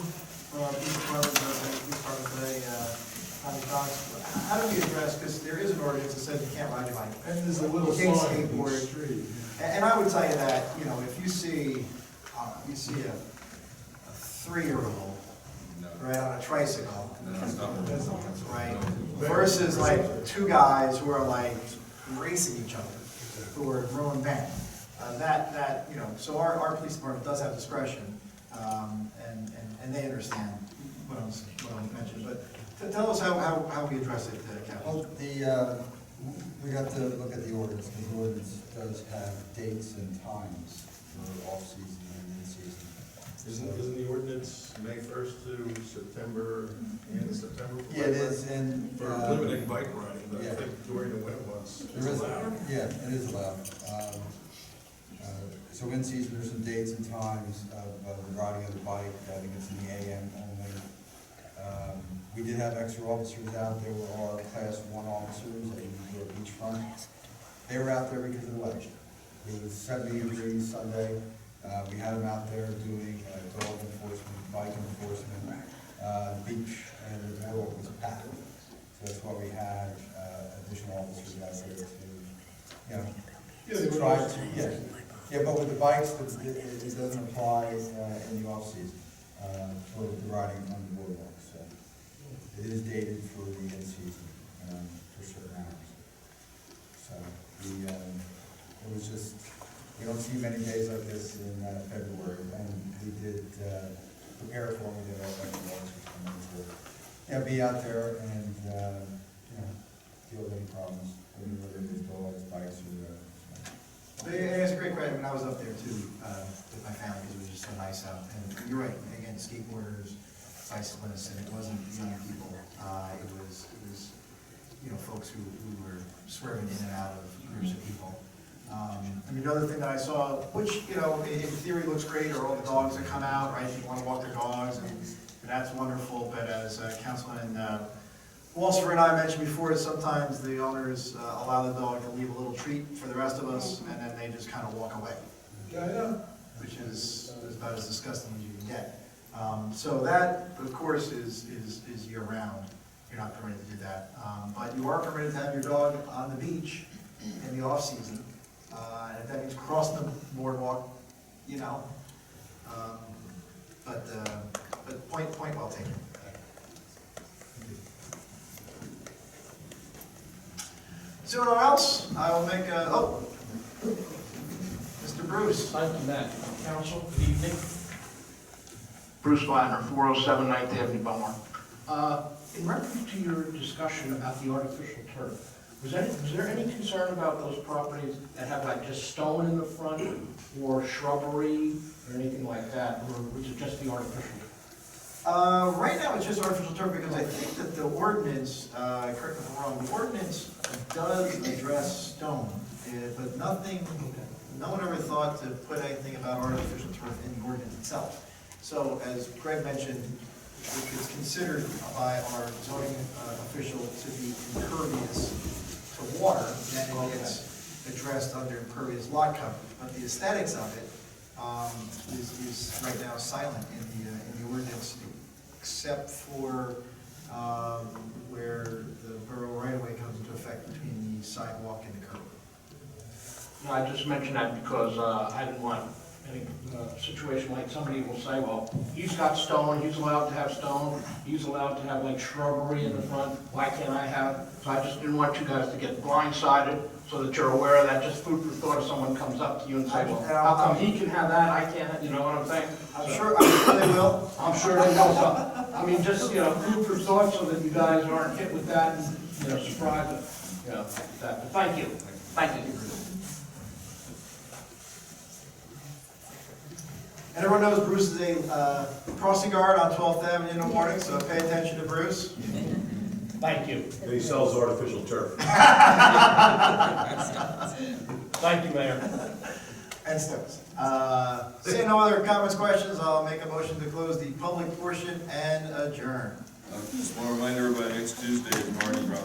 from our police department, today, Tommy Cox. How do we address, because there is an ordinance that says you can't ride your bike. And there's a little You can't sign in the skateboard. street. And I would tell you that, you know, if you see a 3-year-old, right, on a tricycle, right, versus like 2 guys who are like racing each other, who are grown men. That, you know, so our police department does have discretion, and they understand what I'm mentioning, but tell us how we address it, Captain. Well, we have to look at the ordinance, because the ordinance does have dates and times for off-season and in-season. Isn't the ordinance May 1st to September, end of September? Yeah, it is, and. For limiting bike riding, but yeah. I think during the winter months, it's There is, allowed. yeah, it is allowed. So in season, there's some dates and times of the riding of the bike. I think it's in the AM only. We did have extra officers out. There were our class 1 officers at the beachfront. They were out there because of the weather. It was 70 degrees Sunday. We had them out there doing dog enforcement, bike enforcement, beach, and the boardwalk was packed. So that's why we had additional officers out there to, you know, to try to, yeah, but with the bikes, it doesn't apply in the off-season for the riding on the boardwalk. So it is dated for the in-season for certain hours. So it was just, you don't see many days like this in February, and we did prepare for them. We did all that to be out there and deal with any problems, whether it was dogs, bikes, or It's a great question. When I was up there too with my family, because it was just so nice out. And you're right. Again, skateboarders, bicyclists, and it wasn't young people. It was folks who were swerving in and out of groups of people. I mean, another thing that I saw, which in theory looks great, are all the dogs that come out, right? People want to walk their dogs, and that's wonderful. But as Councilman Walser and I mentioned before, sometimes the owners allow the dog to leave a little treat for the rest of us, and then they just kind of walk away. Yeah, I know. Which is about as disgusting as you can get. So that, of course, is year-round. You're not permitted to do that. But you are permitted to have your dog on the beach in the off-season. And if that means crossing the boardwalk, but point well taken. Is there anyone else? I will make Mr. Bruce. Thank you, Matt. Council, good evening. Bruce Wagner, 407 9th Avenue, Belmar. In reference to your discussion about the artificial turf, was there any concern about those properties that have like just stone in the front or shrubbery or anything like that, or was it just the artificial? Right now, it's just artificial turf because I think that the ordinance, correct me if I'm wrong, the ordinance does address stone, but no one ever thought to put anything about artificial turf in the ordinance itself. So, as Greg mentioned, if it's considered by our zoning official to be impervious to water, then it gets addressed under impervious lot coverage. But the aesthetics of it is right now silent in the ordinance, except for where the borough right-of-way comes into effect between the sidewalk and the curb. No, I just mentioned that because I didn't want any situation like somebody will say, well, he's got stone, he's allowed to have stone, he's allowed to have like shrubbery in the front, why can't I have? So I just didn't want you guys to get blindsided, so that you're aware of that, just food for thought if someone comes up to you and say, well, how come he can have that, I can't, you know what I'm saying? I'm sure they will. I'm sure they will. So, I mean, just, food for thought so that you guys aren't hit with that and, surprised at, that. But thank you. Thank you. And everyone knows Bruce is a crossing guard on 12th Avenue in the morning, so pay attention to Bruce. Thank you. And he sells artificial turf. Thank you, Mayor. And stones. Seeing no other comments, questions, I'll make a motion to close the public portion and adjourn. Just want to remind everybody, next Tuesday is Mardi Gras.